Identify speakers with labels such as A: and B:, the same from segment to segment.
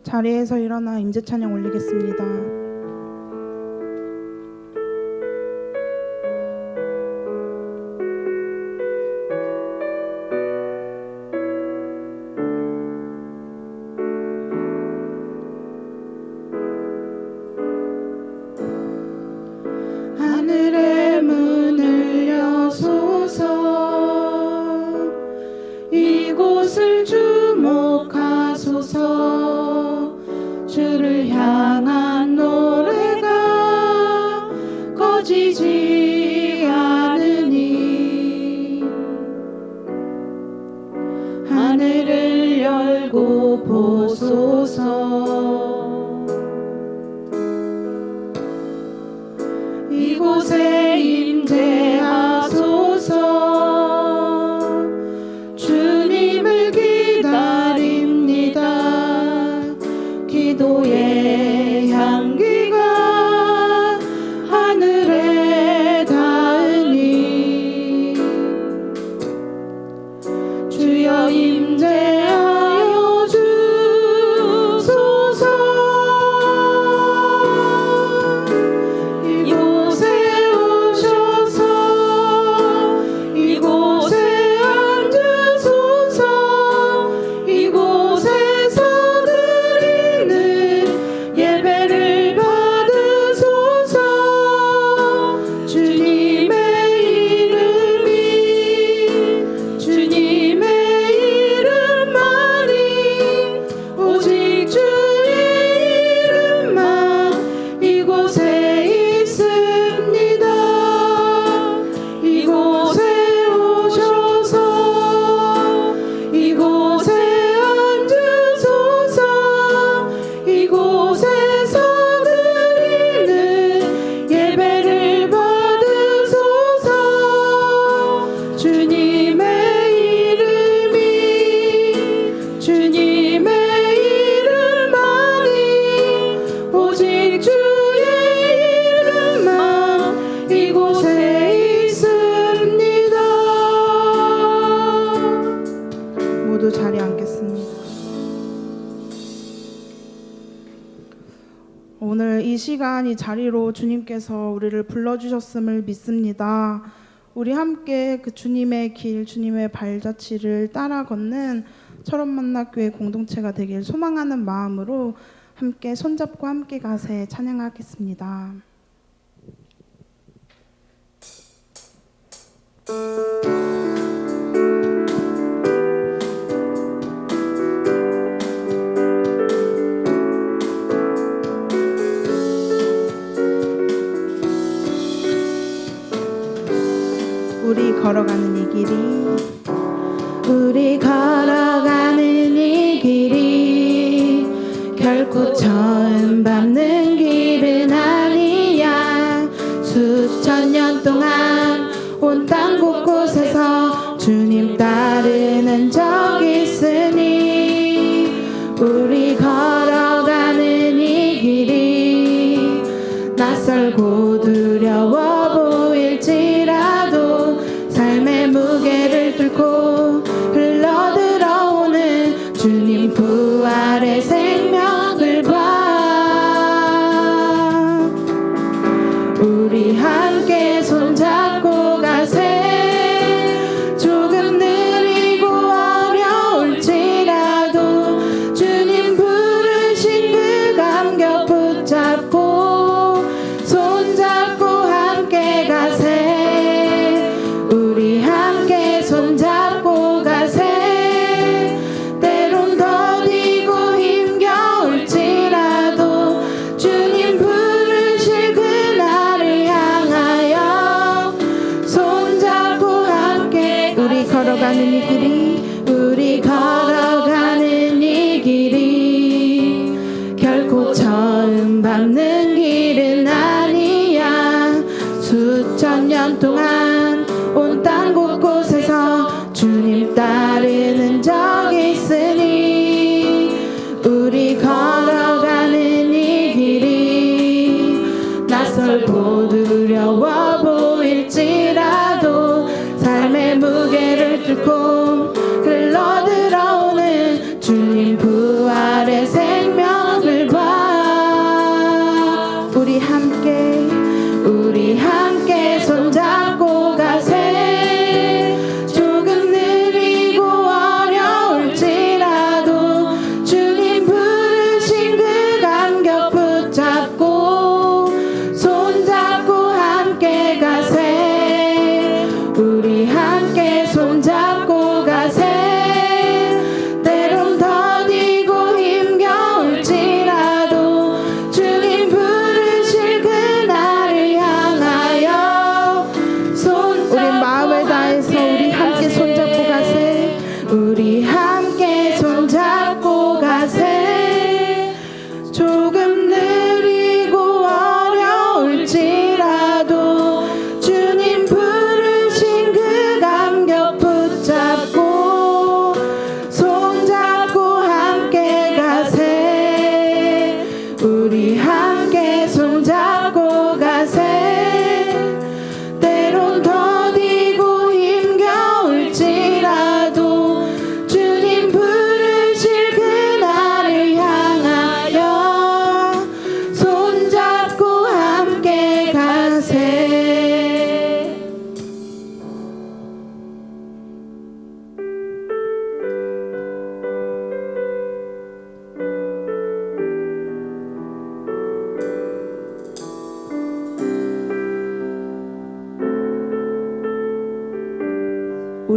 A: 자리에서 일어나 임재 찬양 올리겠습니다.
B: 하늘의 문을 여소서 이곳을 주목하소서 주를 향한 노래가 꺼지지 않으니 하늘을 열고 보소서 이곳에 임재하소서 주님을 기다립니다. 기도의 향기가 하늘에 닿으니 주여 임재하여 주소서. 이곳에 오셔서 이곳에 앉으소서. 이곳에서 드리는 예배를 받으소서. 주님의 이름이 주님의 이름만이 오직 주의 이름만 이곳에 있습니다. 이곳에 오셔서 이곳에 앉으소서. 이곳에서 드리는 예배를 받으소서. 주님의 이름이 주님의 이름만이 오직 주의 이름만 이곳에 있습니다.
A: 모두 자리에 앉겠습니다. 오늘 이 시간 이 자리로 주님께서 우리를 불러주셨음을 믿습니다. 우리 함께 그 주님의 길, 주님의 발자취를 따라 걷는 철원만나교회 공동체가 되길 소망하는 마음으로 함께 손잡고 함께 가세 찬양하겠습니다. 우리 걸어가는 이 길이
B: 우리 걸어가는 이 길이 결코 처음 밟는 길은 아니야. 수천 년 동안 온 땅 곳곳에서 주님 따르는 적 있으니 우리 걸어가는 이 길이 낯설고 두려워 보일지라도 삶의 무게를 뚫고 흘러들어오는 주님 부활의 생명을 봐. 우리 함께 손잡고 가세. 조금 느리고 어려울지라도 주님 부르신 그 감격 붙잡고 손잡고 함께 가세. 우리 함께 손잡고 가세. 때론 더디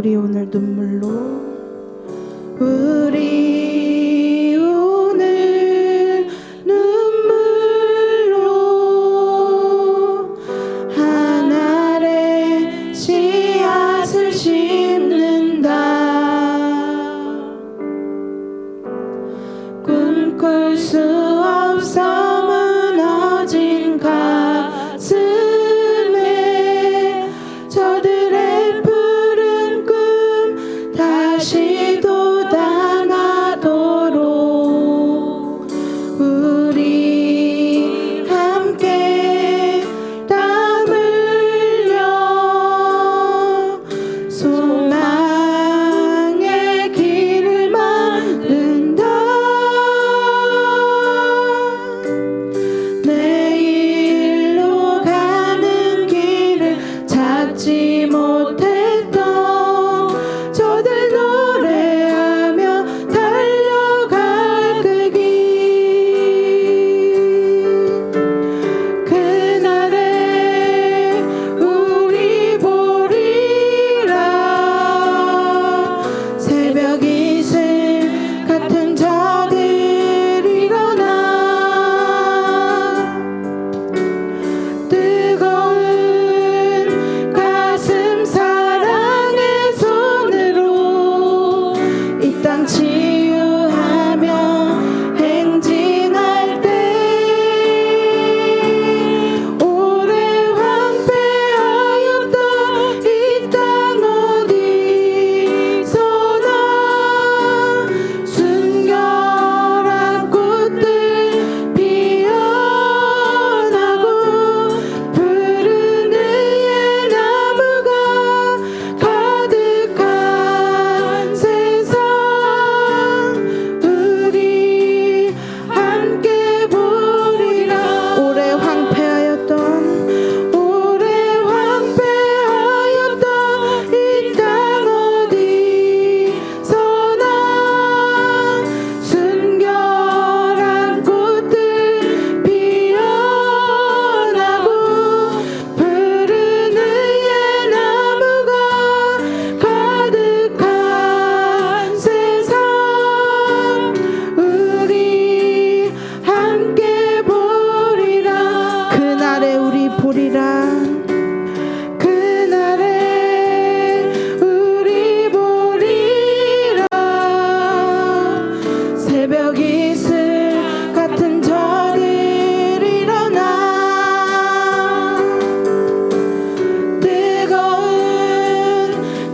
A: 우리 오늘 눈물로
B: 우리 오늘 눈물로 하늘에 씨앗을 심는다. 꿈꿀 수 없어 무너진 가슴에 저들의 푸른 꿈 다시 돋아나도록 우리 함께 땀 흘려 소망의 길을 만든다. 내일로 가는 길을 찾지 못했던 저들 노래하며 달려갈 그 길. 그날에 우리 보리라. 새벽 이슬 같은 저들 일어나 뜨거운 가슴 사랑의 손으로 이 땅 치유하며 행진할 때 오래 황폐하였던 이 땅 어디서나 순결한 꽃들 피어나고 푸른 의의 나무가 가득한 세상 우리 함께 보리라. 오래 황폐하였던 이 땅 어디서나 순결한 꽃들 피어나고 푸른 의의 나무가 가득한 세상 우리 함께 보리라. 그날에 우리 보리라. 그날에 우리 보리라. 새벽 이슬 같은 저들 일어나 뜨거운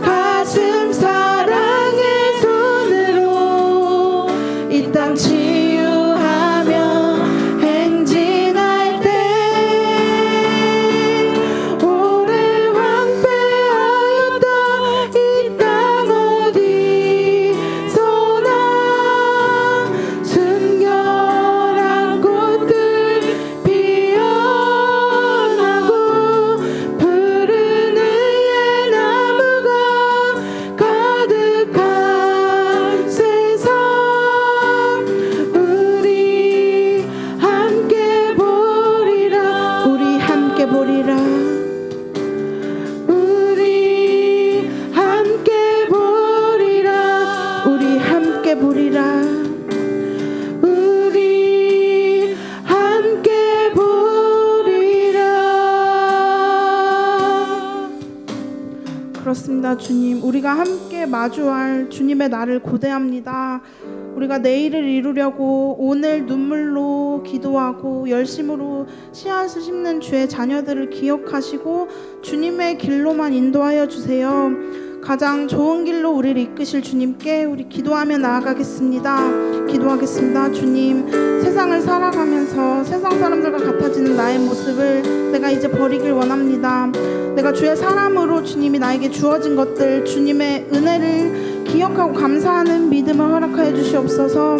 B: 가슴 사랑의 손으로 이 땅 치유하며 행진할 때 오래 황폐하였던 이 땅 어디서나 순결한 꽃들 피어나고 푸른 의의 나무가 가득한 세상 우리 함께 보리라. 우리 함께 보리라. 우리 함께 보리라. 우리 함께 보리라. 우리 함께 보리라.
A: 그렇습니다. 주님, 우리가 함께 마주할 주님의 날을 고대합니다. 우리가 내일을 이루려고 오늘 눈물로 기도하고 열심으로 씨앗을 심는 주의 자녀들을 기억하시고 주님의 길로만 인도하여 주세요. 가장 좋은 길로 우리를 이끄실 주님께 우리 기도하며 나아가겠습니다. 기도하겠습니다. 주님, 세상을 살아가면서 세상 사람들과 같아지는 나의 모습을 내가 이제 버리길 원합니다. 내가 주의 사람으로 주님이 나에게 주어진 것들, 주님의 은혜를 기억하고 감사하는 믿음을 허락하여 주시옵소서.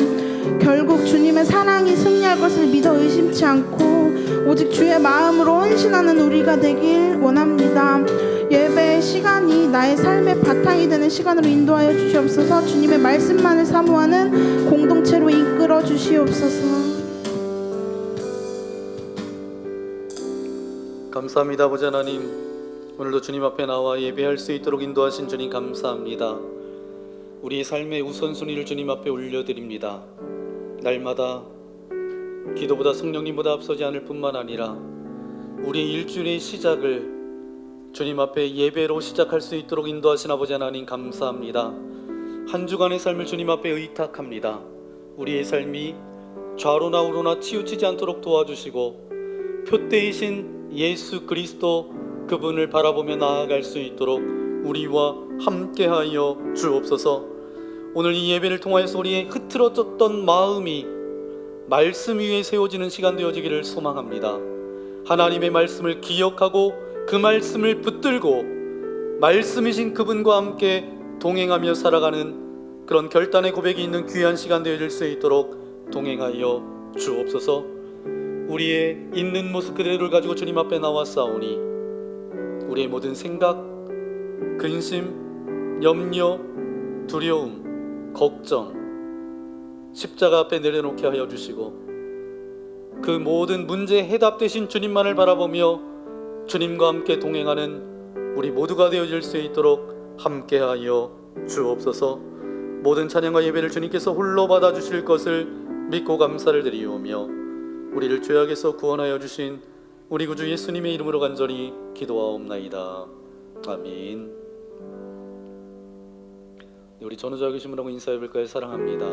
A: 결국 주님의 사랑이 승리할 것을 믿어 의심치 않고 오직 주의 마음으로 헌신하는 우리가 되길 원합니다. 예배의 시간이 나의 삶의 바탕이 되는 시간으로 인도하여 주시옵소서. 주님의 말씀만을 사모하는 공동체로 이끌어 주시옵소서.
C: 감사합니다. 아버지 하나님, 오늘도 주님 앞에 나와 예배할 수 있도록 인도하신 주님 감사합니다. 우리의 삶의 우선순위를 주님 앞에 올려드립니다. 날마다 기도보다 성령님보다 앞서지 않을 뿐만 아니라 우리의 일주일의 시작을 주님 앞에 예배로 시작할 수 있도록 인도하신 아버지 하나님 감사합니다. 한 주간의 삶을 주님 앞에 의탁합니다. 우리의 삶이 좌로나 우로나 치우치지 않도록 도와주시고 표대이신 예수 그리스도 그분을 바라보며 나아갈 수 있도록 우리와 함께하여 주옵소서. 오늘 이 예배를 통하여서 우리의 흐트러졌던 마음이 말씀 위에 세워지는 시간 되어지기를 소망합니다. 하나님의 말씀을 기억하고 그 말씀을 붙들고 말씀이신 그분과 함께 동행하며 살아가는 그런 결단의 고백이 있는 귀한 시간 되어질 수 있도록 동행하여 주옵소서. 우리의 있는 모습 그대로를 가지고 주님 앞에 나왔사오니 우리의 모든 생각, 근심, 염려, 두려움, 걱정 십자가 앞에 내려놓게 하여 주시고 그 모든 문제에 해답 되신 주님만을 바라보며 주님과 함께 동행하는 우리 모두가 되어질 수 있도록 함께하여 주옵소서. 모든 찬양과 예배를 주님께서 홀로 받아주실 것을 믿고 감사를 드리오며 우리를 죄악에서 구원하여 주신 우리 구주 예수님의 이름으로 간절히 기도하옵나이다. 아멘. 우리 전우자 계시므라고 인사해볼까요? 사랑합니다.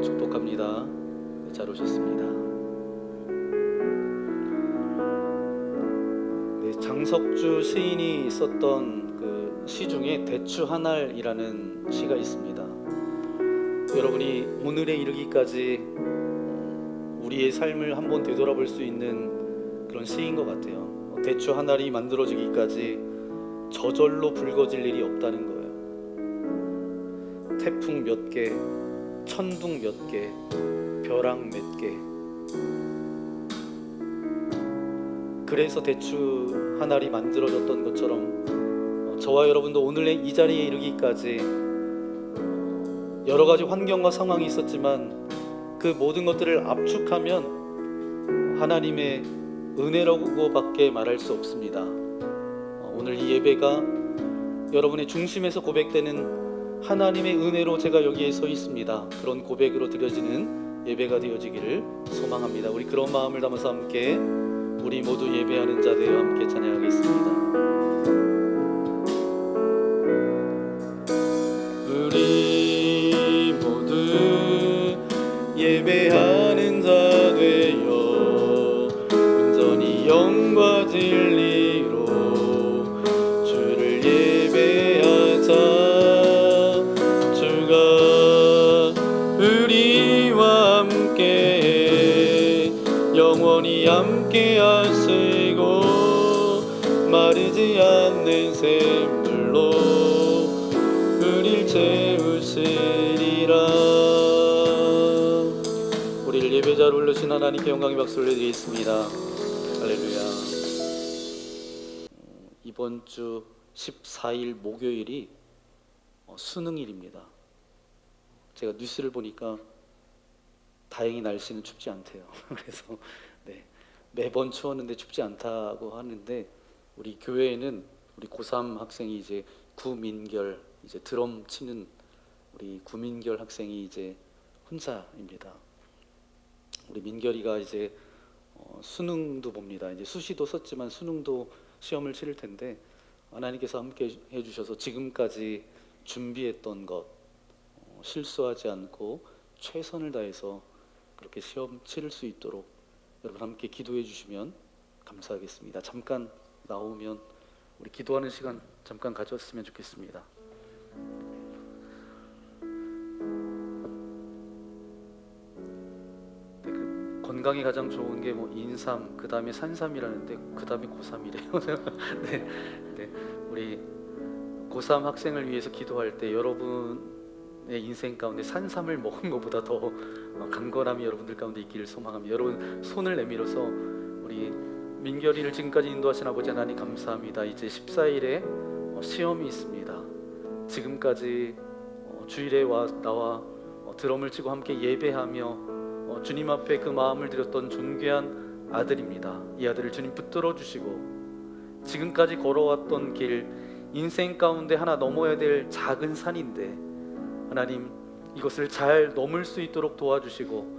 C: 축복합니다. 잘 오셨습니다. 장석주 시인이 썼던 그 시 중에 대추 한 알이라는 시가 있습니다. 여러분이 오늘에 이르기까지 우리의 삶을 한번 되돌아볼 수 있는 그런 시인 것 같아요. 대추 한 알이 만들어지기까지 저절로 붉어질 일이 없다는 거예요. 태풍 몇 개, 천둥 몇 개, 벼락 몇 개. 그래서 대추 한 알이 만들어졌던 것처럼 저와 여러분도 오늘의 이 자리에 이르기까지 여러 가지 환경과 상황이 있었지만 그 모든 것들을 압축하면 하나님의 은혜라고밖에 말할 수 없습니다. 오늘 이 예배가 여러분의 중심에서 고백되는 하나님의 은혜로 제가 여기에 서 있습니다. 그런 고백으로 드려지는 예배가 되어지기를 소망합니다. 우리 그런 마음을 담아서 함께 우리 모두 예배하는 자 되어 함께 찬양하겠습니다. 우리 모두 예배하는 자 되어 온전히 영과 진리로 주를 예배하자. 주가 우리와 함께 영원히 함께 하시고 마르지 않는 샘물로 우릴 채우시리라. 우리를 예배자로 불러주신 하나님께 영광의 박수를 드리겠습니다. 할렐루야. 이번 주 14일 목요일이 수능일입니다. 제가 뉴스를 보니까 다행히 날씨는 춥지 않대요. 그래서 매번 추웠는데 춥지 않다고 하는데 우리 교회에는 우리 고3 학생이 이제 구민결 이제 드럼 치는 우리 구민결 학생이 이제 혼자입니다. 우리 민결이가 이제 수능도 봅니다. 이제 수시도 썼지만 수능도 시험을 치를 텐데 하나님께서 함께 해주셔서 지금까지 준비했던 것 실수하지 않고 최선을 다해서 그렇게 시험 치를 수 있도록 여러분 함께 기도해 주시면 감사하겠습니다. 잠깐 나오면 우리 기도하는 시간 잠깐 가졌으면 좋겠습니다. 건강이 가장 좋은 게 뭐 인삼, 그 다음에 산삼이라는데 그 다음에 고3이래요. 네, 우리 고3 학생을 위해서 기도할 때 여러분의 인생 가운데 산삼을 먹은 것보다 더 강건함이 여러분들 가운데 있기를 소망합니다. 여러분 손을 내밀어서 우리 민결이를 지금까지 인도하신 아버지 하나님 감사합니다. 이제 14일에 시험이 있습니다. 지금까지 주일에 나와 드럼을 치고 함께 예배하며 주님 앞에 그 마음을 드렸던 존귀한 아들입니다. 이 아들을 주님 붙들어 주시고 지금까지 걸어왔던 길, 인생 가운데 하나 넘어야 될 작은 산인데 하나님 이것을 잘 넘을 수 있도록 도와주시고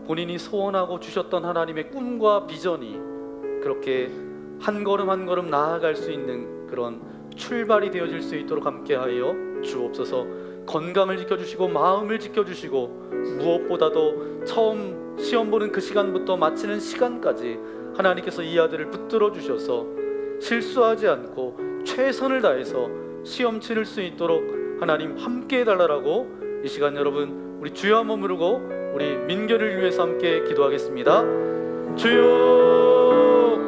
C: 본인이 소원하고 주셨던 하나님의 꿈과 비전이 그렇게 한 걸음 한 걸음 나아갈 수 있는 그런 출발이 되어질 수 있도록 함께하여 주옵소서. 건강을 지켜주시고 마음을 지켜주시고 무엇보다도 처음 시험 보는 그 시간부터 마치는 시간까지 하나님께서 이 아들을 붙들어 주셔서 실수하지 않고 최선을 다해서 시험 치를 수 있도록 하나님 함께 해달라고 이 시간 여러분 우리 주여 한번 부르고 우리 민결을 위해서 함께 기도하겠습니다. 주여,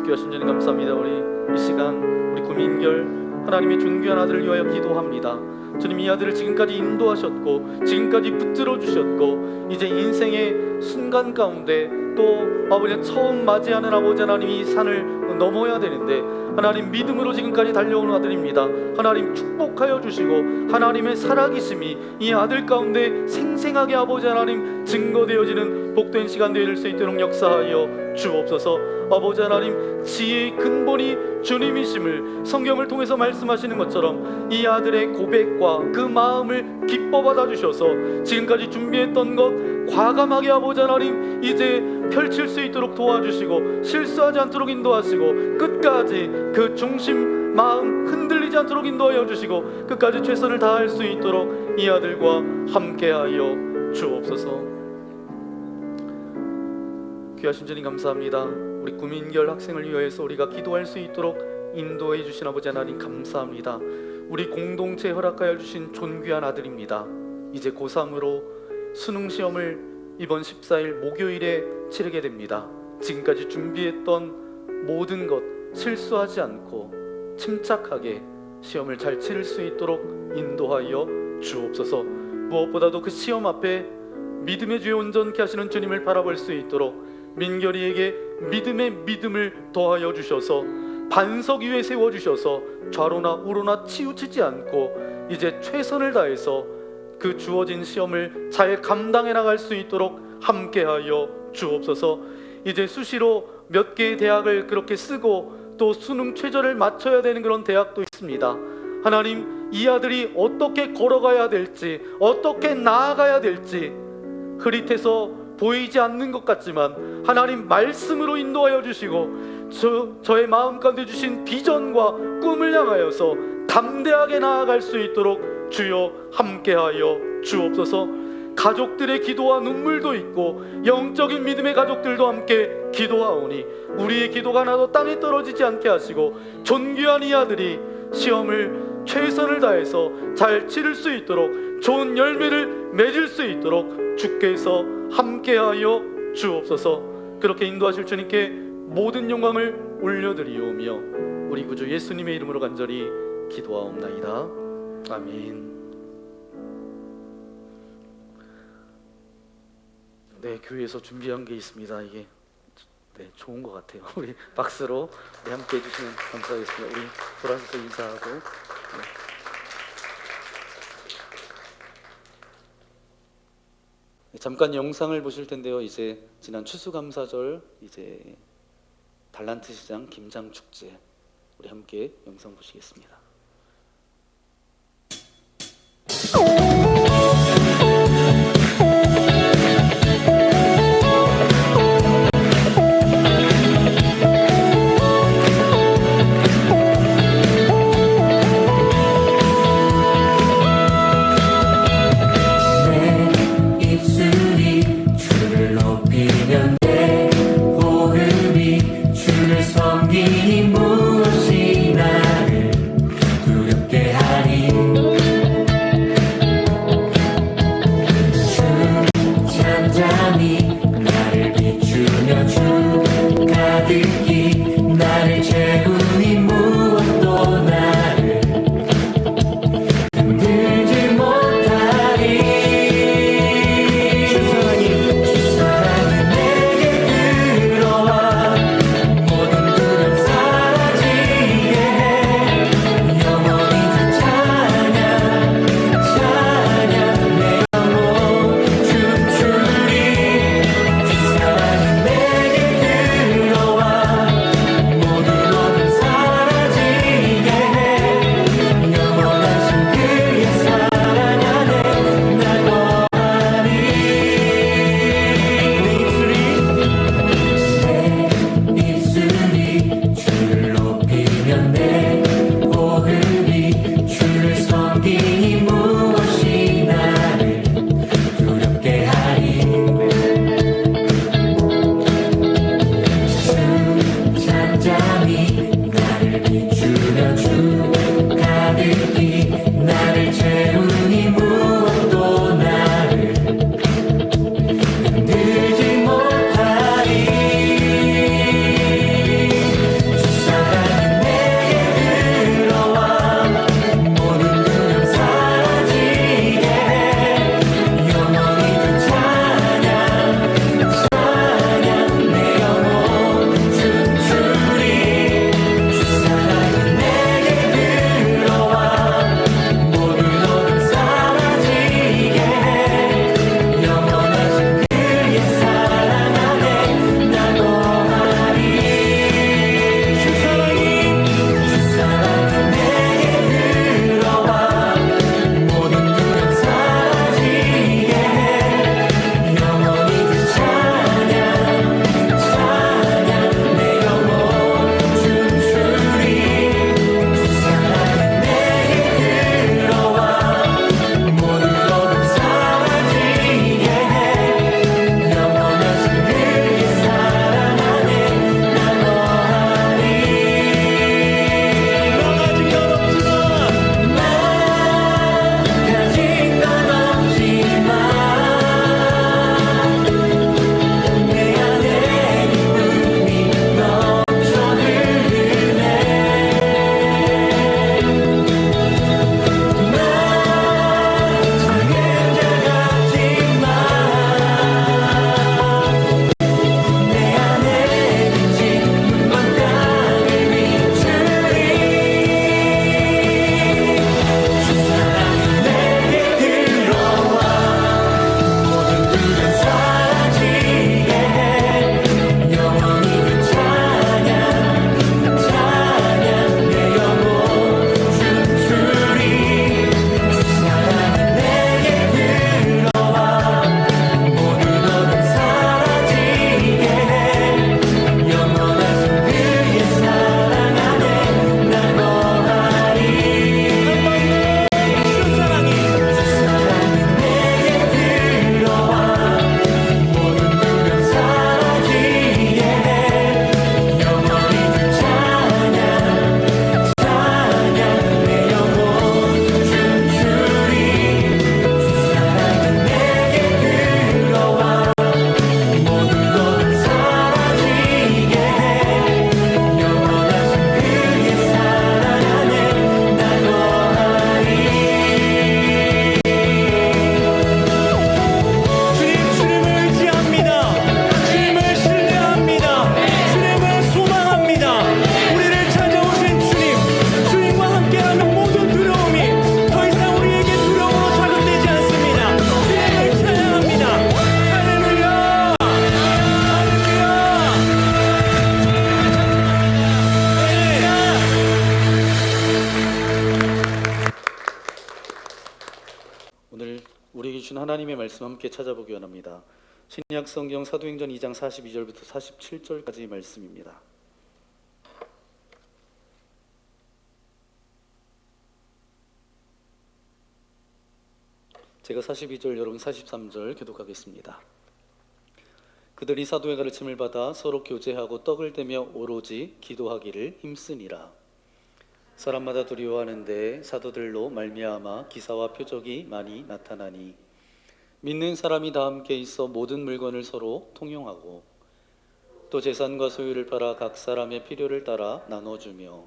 C: 귀하신 주님 감사합니다. 우리 이 시간 우리 구민결 하나님의 존귀한 아들을 위하여 기도합니다. 주님, 이 아들을 지금까지 인도하셨고 지금까지 붙들어 주셨고 이제 인생의 순간 가운데 또 아버지 처음 맞이하는 아버지 하나님 이 산을 넘어야 되는데 하나님 믿음으로 지금까지 달려오는 아들입니다. 하나님 축복하여 주시고 하나님의 살아계심이 이 아들 가운데 생생하게 아버지 하나님 증거되어지는 복된 시간 되어질 수 있도록 역사하여 주옵소서. 아버지 하나님 지혜의 근본이 주님이심을 성경을 통해서 말씀하시는 것처럼 이 아들의 고백과 그 마음을 기뻐 받아주셔서 지금까지 준비했던 것 과감하게 아버지 하나님 이제 펼칠 수 있도록 도와주시고 실수하지 않도록 인도하시고 끝까지 그 중심 마음 흔들리지 않도록 인도하여 주시고 끝까지 최선을 다할 수 있도록 이 아들과 함께하여 주옵소서. 귀하신 주님 감사합니다. 우리 구민결 학생을 위하여서 우리가 기도할 수 있도록 인도해 주신 아버지 하나님 감사합니다. 우리 공동체 허락하여 주신 존귀한 아들입니다. 이제 고3으로 수능 시험을 이번 14일 목요일에 치르게 됩니다. 지금까지 준비했던 모든 것 실수하지 않고 침착하게 시험을 잘 치를 수 있도록 인도하여 주옵소서. 무엇보다도 그 시험 앞에 믿음의 주에 온전케 하시는 주님을 바라볼 수 있도록 민결이에게 믿음의 믿음을 더하여 주셔서 반석 위에 세워주셔서 좌로나 우로나 치우치지 않고 이제 최선을 다해서 그 주어진 시험을 잘 감당해 나갈 수 있도록 함께하여 주옵소서. 이제 수시로 몇 개의 대학을 그렇게 쓰고 또 수능 최저를 맞춰야 되는 그런 대학도 있습니다. 하나님, 이 아들이 어떻게 걸어가야 될지 어떻게 나아가야 될지 흐릿해서 보이지 않는 것 같지만 하나님 말씀으로 인도하여 주시고 저의 마음 가운데 주신 비전과 꿈을 향하여서 담대하게 나아갈 수 있도록 주여 함께하여 주옵소서. 가족들의 기도와 눈물도 있고 영적인 믿음의 가족들도 함께 기도하오니 우리의 기도가 하나도 땅에 떨어지지 않게 하시고 존귀한 이 아들이 시험을 최선을 다해서 잘 치를 수 있도록 좋은 열매를 맺을 수 있도록 주께서 함께하여 주옵소서. 그렇게 인도하실 주님께 모든 영광을 올려드리오며 우리 구주 예수님의 이름으로 간절히 기도하옵나이다. 아멘. 네, 교회에서 준비한 게 있습니다. 이게 좋은 것 같아요. 우리 박수로 함께 해주시면 감사하겠습니다. 우리 돌아서서 인사하고. 잠깐 영상을 보실 텐데요. 이제 지난 추수감사절 이제 달란트 시장 김장 축제 우리 함께 영상 보시겠습니다.
D: 무엇이 나를 두렵게 하니
C: 우리에게 주신 하나님의 말씀 함께 찾아보기 원합니다. 신약 성경 사도행전 2장 42절부터 47절까지 말씀입니다. 제가 42절, 여러분 43절 교독하겠습니다. 그들이 사도의 가르침을 받아 서로 교제하고 떡을 떼며 오로지 기도하기를 힘쓰니라. 사람마다 두려워하는데 사도들로 말미암아 기사와 표적이 많이 나타나니 믿는 사람이 다 함께 있어 모든 물건을 서로 통용하고 또 재산과 소유를 팔아 각 사람의 필요를 따라 나눠주며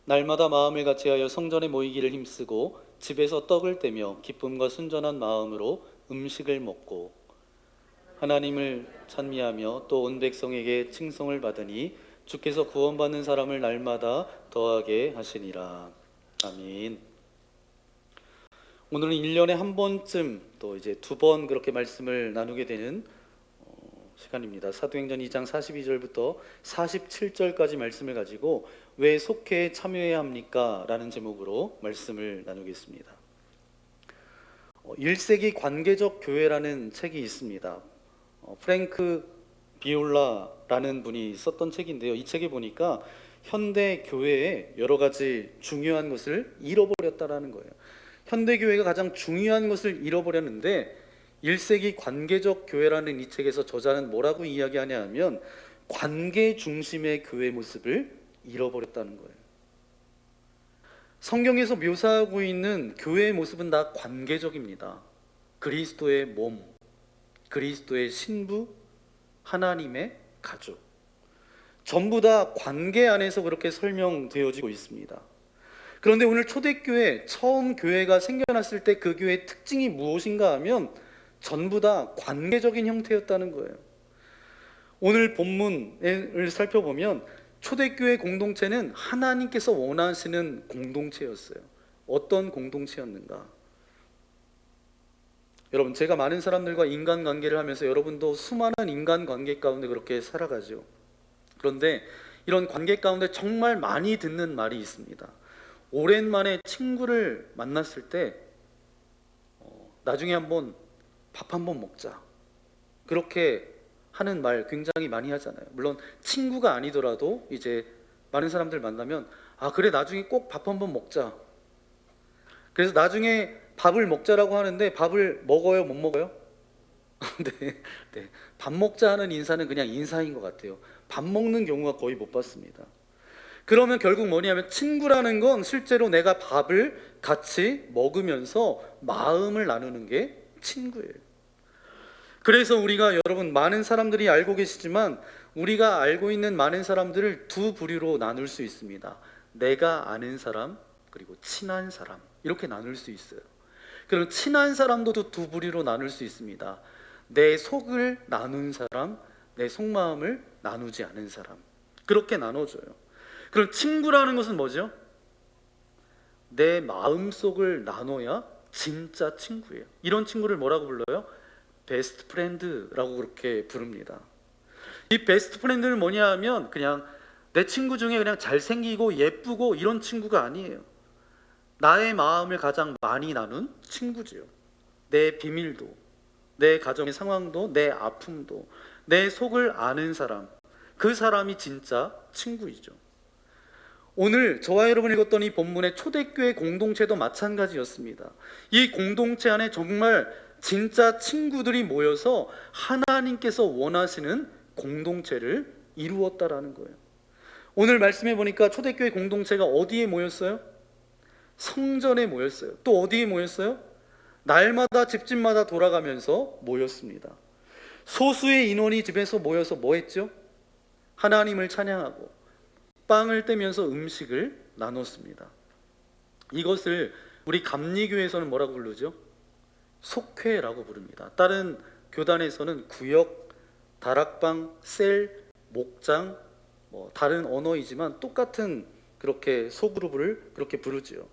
C: 날마다 마음을 같이하여 성전에 모이기를 힘쓰고 집에서 떡을 떼며 기쁨과 순전한 마음으로 음식을 먹고 하나님을 찬미하며 또 온 백성에게 칭송을 받으니 주께서 구원받는 사람을 날마다 더하게 하시니라. 아멘. 오늘은 1년에 한 번쯤 또 이제 두 번 그렇게 말씀을 나누게 되는 시간입니다. 사도행전 2장 42절부터 47절까지 말씀을 가지고 왜 속회에 참여해야 합니까? 라는 제목으로 말씀을 나누겠습니다. 1세기 관계적 교회라는 책이 있습니다. 프랭크 비올라라는 분이 썼던 책인데요. 이 책에 보니까 현대 교회의 여러 가지 중요한 것을 잃어버렸다라는 거예요. 현대 교회가 가장 중요한 것을 잃어버렸는데 1세기 관계적 교회라는 이 책에서 저자는 뭐라고 이야기하냐 하면 관계 중심의 교회 모습을 잃어버렸다는 거예요. 성경에서 묘사하고 있는 교회의 모습은 다 관계적입니다. 그리스도의 몸, 그리스도의 신부, 하나님의 가족, 전부 다 관계 안에서 그렇게 설명되어지고 있습니다. 그런데 오늘 초대교회, 처음 교회가 생겨났을 때 그 교회의 특징이 무엇인가 하면 전부 다 관계적인 형태였다는 거예요. 오늘 본문을 살펴보면 초대교회 공동체는 하나님께서 원하시는 공동체였어요. 어떤 공동체였는가? 여러분, 제가 많은 사람들과 인간관계를 하면서 여러분도 수많은 인간관계 가운데 그렇게 살아가죠. 그런데 이런 관계 가운데 정말 많이 듣는 말이 있습니다. 오랜만에 친구를 만났을 때 나중에 한번 밥 한번 먹자, 그렇게 하는 말 굉장히 많이 하잖아요. 물론 친구가 아니더라도 이제 많은 사람들 만나면 그래, 나중에 꼭 밥 한번 먹자. 그래서 나중에 밥을 먹자라고 하는데 밥을 먹어요, 못 먹어요? 네. 밥 먹자 하는 인사는 그냥 인사인 것 같아요. 밥 먹는 경우가 거의 못 봤습니다. 그러면 결국 뭐냐면 친구라는 건 실제로 내가 밥을 같이 먹으면서 마음을 나누는 게 친구예요. 그래서 우리가, 여러분, 많은 사람들이 알고 계시지만 우리가 알고 있는 많은 사람들을 두 부류로 나눌 수 있습니다. 내가 아는 사람, 그리고 친한 사람, 이렇게 나눌 수 있어요. 그럼 친한 사람도 두 부류로 나눌 수 있습니다. 내 속을 나눈 사람, 내 속마음을 나누지 않은 사람, 그렇게 나눠져요. 그럼 친구라는 것은 뭐죠? 내 마음속을 나눠야 진짜 친구예요. 이런 친구를 뭐라고 불러요? 베스트 프렌드라고 그렇게 부릅니다. 이 베스트 프렌드는 뭐냐 하면 그냥 내 친구 중에 그냥 잘생기고 예쁘고 이런 친구가 아니에요. 나의 마음을 가장 많이 나눈 친구지요. 내 비밀도, 내 가정의 상황도, 내 아픔도, 내 속을 아는 사람, 그 사람이 진짜 친구이죠. 오늘 저와 여러분이 읽었던 이 본문의 초대교회 공동체도 마찬가지였습니다. 이 공동체 안에 정말 진짜 친구들이 모여서 하나님께서 원하시는 공동체를 이루었다라는 거예요. 오늘 말씀해 보니까 초대교회 공동체가 어디에 모였어요? 성전에 모였어요. 또 어디에 모였어요? 날마다 집집마다 돌아가면서 모였습니다. 소수의 인원이 집에서 모여서 뭐 했죠? 하나님을 찬양하고 빵을 떼면서 음식을 나눴습니다. 이것을 우리 감리교에서는 뭐라고 부르죠? 속회라고 부릅니다. 다른 교단에서는 구역, 다락방, 셀, 목장, 다른 언어이지만 똑같은 그렇게 소그룹을 그렇게 부르지요.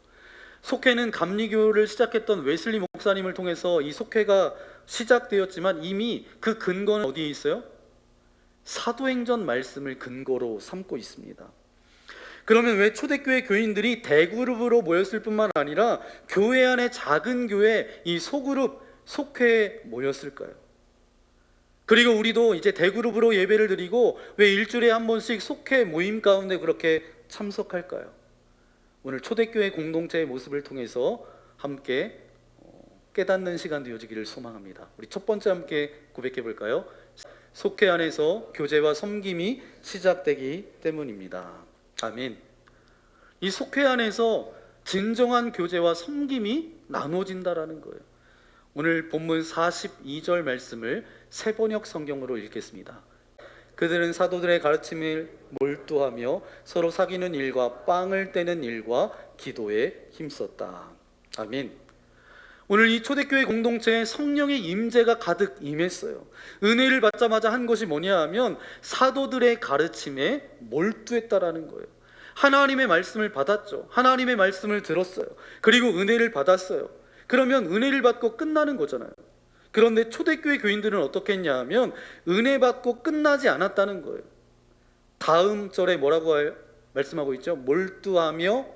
C: 속회는 감리교를 시작했던 웨슬리 목사님을 통해서 이 속회가 시작되었지만 이미 그 근거는 어디에 있어요? 사도행전 말씀을 근거로 삼고 있습니다. 그러면 왜 초대교회 교인들이 대그룹으로 모였을 뿐만 아니라 교회 안에 작은 교회, 이 소그룹, 속회에 모였을까요? 그리고 우리도 이제 대그룹으로 예배를 드리고 왜 일주일에 한 번씩 속회 모임 가운데 그렇게 참석할까요? 오늘 초대교회 공동체의 모습을 통해서 함께 깨닫는 시간 되어지기를 소망합니다. 우리 첫 번째 함께 고백해 볼까요? 속회 안에서 교제와 섬김이 시작되기 때문입니다. 아멘. 이 속회 안에서 진정한 교제와 섬김이 나눠진다라는 거예요. 오늘 본문 42절 말씀을 세번역 성경으로 읽겠습니다. 그들은 사도들의 가르침을 몰두하며 서로 사귀는 일과 빵을 떼는 일과 기도에 힘썼다. 아멘. 오늘 이 초대교회 공동체에 성령의 임재가 가득 임했어요. 은혜를 받자마자 한 것이 뭐냐 하면 사도들의 가르침에 몰두했다라는 거예요. 하나님의 말씀을 받았죠. 하나님의 말씀을 들었어요. 그리고 은혜를 받았어요. 그러면 은혜를 받고 끝나는 거잖아요. 그런데 초대교회 교인들은 어떻게 했냐 하면 은혜 받고 끝나지 않았다는 거예요. 다음 절에 뭐라고 말씀하고 있죠? 몰두하며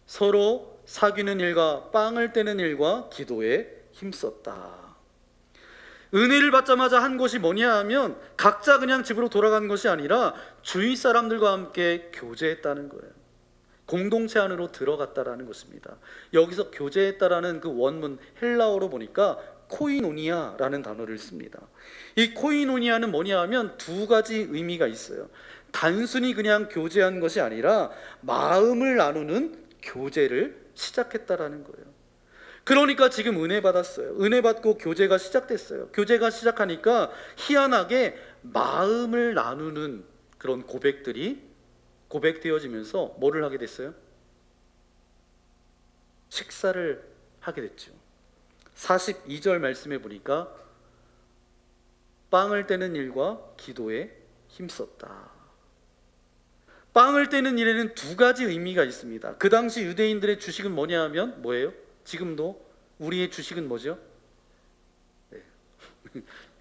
C: 서로 사귀는 일과 빵을 떼는 일과 기도에 힘썼다. 은혜를 받자마자 한 것이 뭐냐 하면 각자 그냥 집으로 돌아간 것이 아니라 주위 사람들과 함께 교제했다는 거예요. 공동체 안으로 들어갔다라는 것입니다. 여기서 교제했다라는 그 원문 헬라어로 보니까 코이노니아라는 단어를 씁니다. 이 코이노니아는 뭐냐 하면 두 가지 의미가 있어요. 단순히 그냥 교제한 것이 아니라 마음을 나누는 교제를 시작했다라는 거예요. 그러니까 지금 은혜 받았어요. 은혜 받고 교제가 시작됐어요. 교제가 시작하니까 희한하게 마음을 나누는 그런 고백되어지면서 뭐를 하게 됐어요? 식사를 하게 됐죠. 42절 말씀에 보니까 빵을 떼는 일과 기도에 힘썼다. 빵을 떼는 일에는 두 가지 의미가 있습니다. 그 당시 유대인들의 주식은 뭐냐 하면 뭐예요? 지금도 우리의 주식은 뭐죠? 네.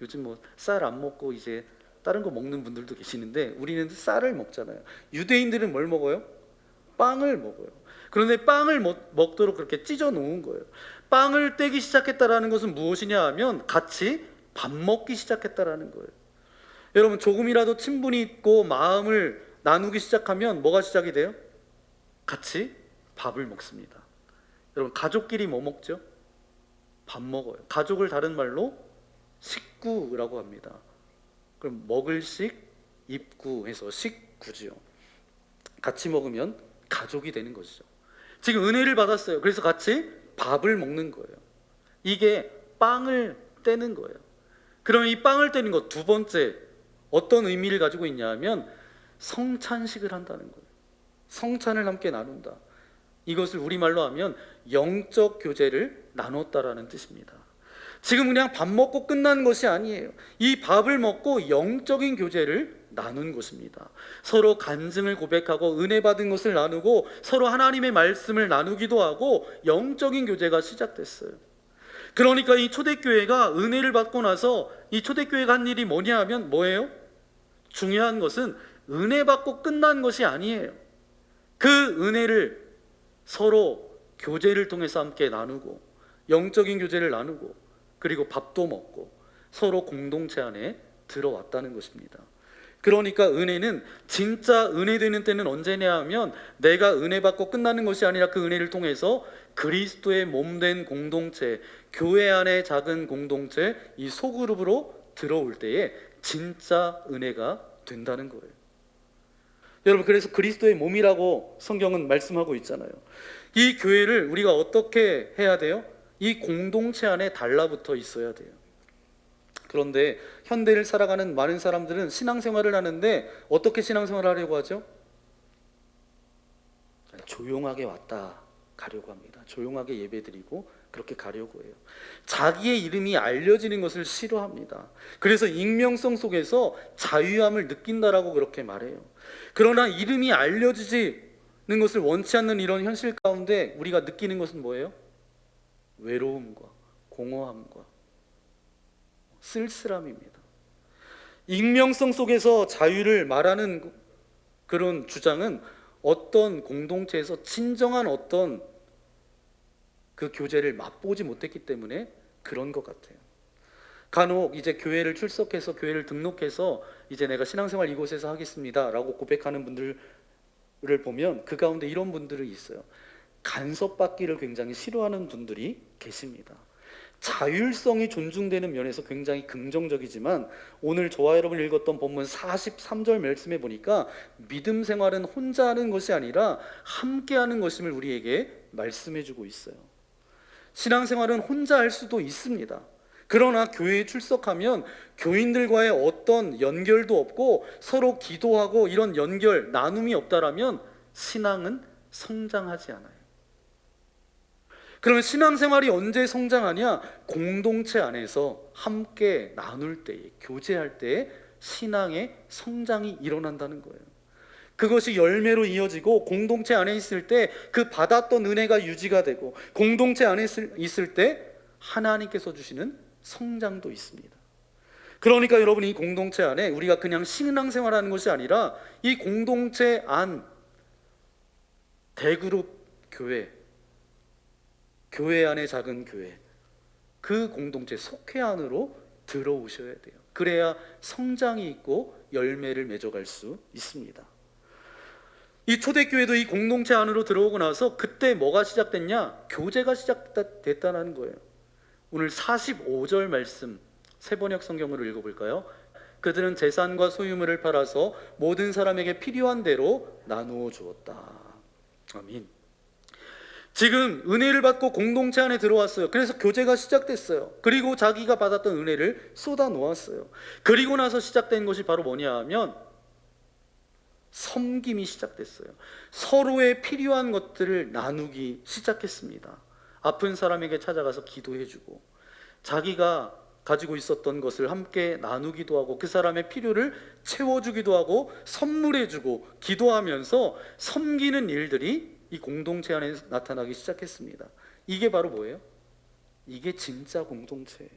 C: 요즘 뭐 쌀 안 먹고 이제 다른 거 먹는 분들도 계시는데 우리는 쌀을 먹잖아요. 유대인들은 뭘 먹어요? 빵을 먹어요. 그런데 빵을 먹도록 그렇게 찢어 놓은 거예요. 빵을 떼기 시작했다라는 것은 무엇이냐 하면 같이 밥 먹기 시작했다라는 거예요. 여러분 조금이라도 친분이 있고 마음을 나누기 시작하면 뭐가 시작이 돼요? 같이 밥을 먹습니다. 여러분 가족끼리 뭐 먹죠? 밥 먹어요. 가족을 다른 말로 식구라고 합니다. 그럼 먹을 식, 입구 해서 식구지요. 같이 먹으면 가족이 되는 것이죠. 지금 은혜를 받았어요. 그래서 같이 밥을 먹는 거예요. 이게 빵을 떼는 거예요. 그러면 이 빵을 떼는 것 두 번째 어떤 의미를 가지고 있냐 하면 성찬식을 한다는 거예요. 성찬을 함께 나눈다. 이것을 우리말로 하면 영적 교제를 나눴다라는 뜻입니다. 지금 그냥 밥 먹고 끝난 것이 아니에요. 이 밥을 먹고 영적인 교제를 나눈 것입니다. 서로 간증을 고백하고 은혜 받은 것을 나누고 서로 하나님의 말씀을 나누기도 하고 영적인 교제가 시작됐어요. 그러니까 이 초대교회가 은혜를 받고 나서 이 초대교회가 한 일이 뭐냐 하면 뭐예요? 중요한 것은 은혜 받고 끝난 것이 아니에요. 그 은혜를 서로 교제를 통해서 함께 나누고 영적인 교제를 나누고 그리고 밥도 먹고 서로 공동체 안에 들어왔다는 것입니다. 그러니까 은혜는 진짜 은혜 되는 때는 언제냐 하면 내가 은혜 받고 끝나는 것이 아니라 그 은혜를 통해서 그리스도의 몸된 공동체, 교회 안의 작은 공동체, 이 소그룹으로 들어올 때에 진짜 은혜가 된다는 거예요. 여러분 그래서 그리스도의 몸이라고 성경은 말씀하고 있잖아요. 이 교회를 우리가 어떻게 해야 돼요? 이 공동체 안에 달라붙어 있어야 돼요. 그런데 현대를 살아가는 많은 사람들은 신앙생활을 하는데 어떻게 신앙생활을 하려고 하죠? 조용하게 왔다 가려고 합니다. 조용하게 예배드리고 그렇게 가려고 해요. 자기의 이름이 알려지는 것을 싫어합니다. 그래서 익명성 속에서 자유함을 느낀다라고 그렇게 말해요. 그러나 이름이 알려지는 것을 원치 않는 이런 현실 가운데 우리가 느끼는 것은 뭐예요? 외로움과 공허함과 쓸쓸함입니다. 익명성 속에서 자유를 말하는 그런 주장은 어떤 공동체에서 진정한 어떤 그 교제를 맛보지 못했기 때문에 그런 것 같아요. 간혹 이제 교회를 출석해서 교회를 등록해서 이제 내가 신앙생활 이곳에서 하겠습니다라고 고백하는 분들을 보면 그 가운데 이런 분들이 있어요. 간섭받기를 굉장히 싫어하는 분들이 계십니다. 자율성이 존중되는 면에서 굉장히 긍정적이지만 오늘 저와 여러분 읽었던 본문 43절 말씀에 보니까 믿음 생활은 혼자 하는 것이 아니라 함께 하는 것임을 우리에게 말씀해 주고 있어요. 신앙생활은 혼자 할 수도 있습니다. 그러나 교회에 출석하면 교인들과의 어떤 연결도 없고 서로 기도하고 이런 연결, 나눔이 없다라면 신앙은 성장하지 않아요. 그러면 신앙생활이 언제 성장하냐? 공동체 안에서 함께 나눌 때에, 교제할 때에 신앙의 성장이 일어난다는 거예요. 그것이 열매로 이어지고 공동체 안에 있을 때 그 받았던 은혜가 유지가 되고 공동체 안에 있을 때 하나님께서 주시는 성장도 있습니다. 그러니까 여러분, 이 공동체 안에 우리가 그냥 신앙생활하는 것이 아니라 이 공동체 안 대그룹 교회, 교회 안에 작은 교회, 그 공동체 속회 안으로 들어오셔야 돼요. 그래야 성장이 있고 열매를 맺어갈 수 있습니다. 이 초대교회도 이 공동체 안으로 들어오고 나서 그때 뭐가 시작됐냐? 교제가 시작됐다는 거예요. 오늘 45절 말씀 세번역 성경으로 읽어볼까요? 그들은 재산과 소유물을 팔아서 모든 사람에게 필요한 대로 나누어 주었다. 아멘. 지금 은혜를 받고 공동체 안에 들어왔어요. 그래서 교제가 시작됐어요. 그리고 자기가 받았던 은혜를 쏟아 놓았어요. 그리고 나서 시작된 것이 바로 뭐냐 하면 섬김이 시작됐어요. 서로의 필요한 것들을 나누기 시작했습니다. 아픈 사람에게 찾아가서 기도해주고 자기가 가지고 있었던 것을 함께 나누기도 하고 그 사람의 필요를 채워주기도 하고 선물해주고 기도하면서 섬기는 일들이 이 공동체 안에 나타나기 시작했습니다. 이게 바로 뭐예요? 이게 진짜 공동체예요.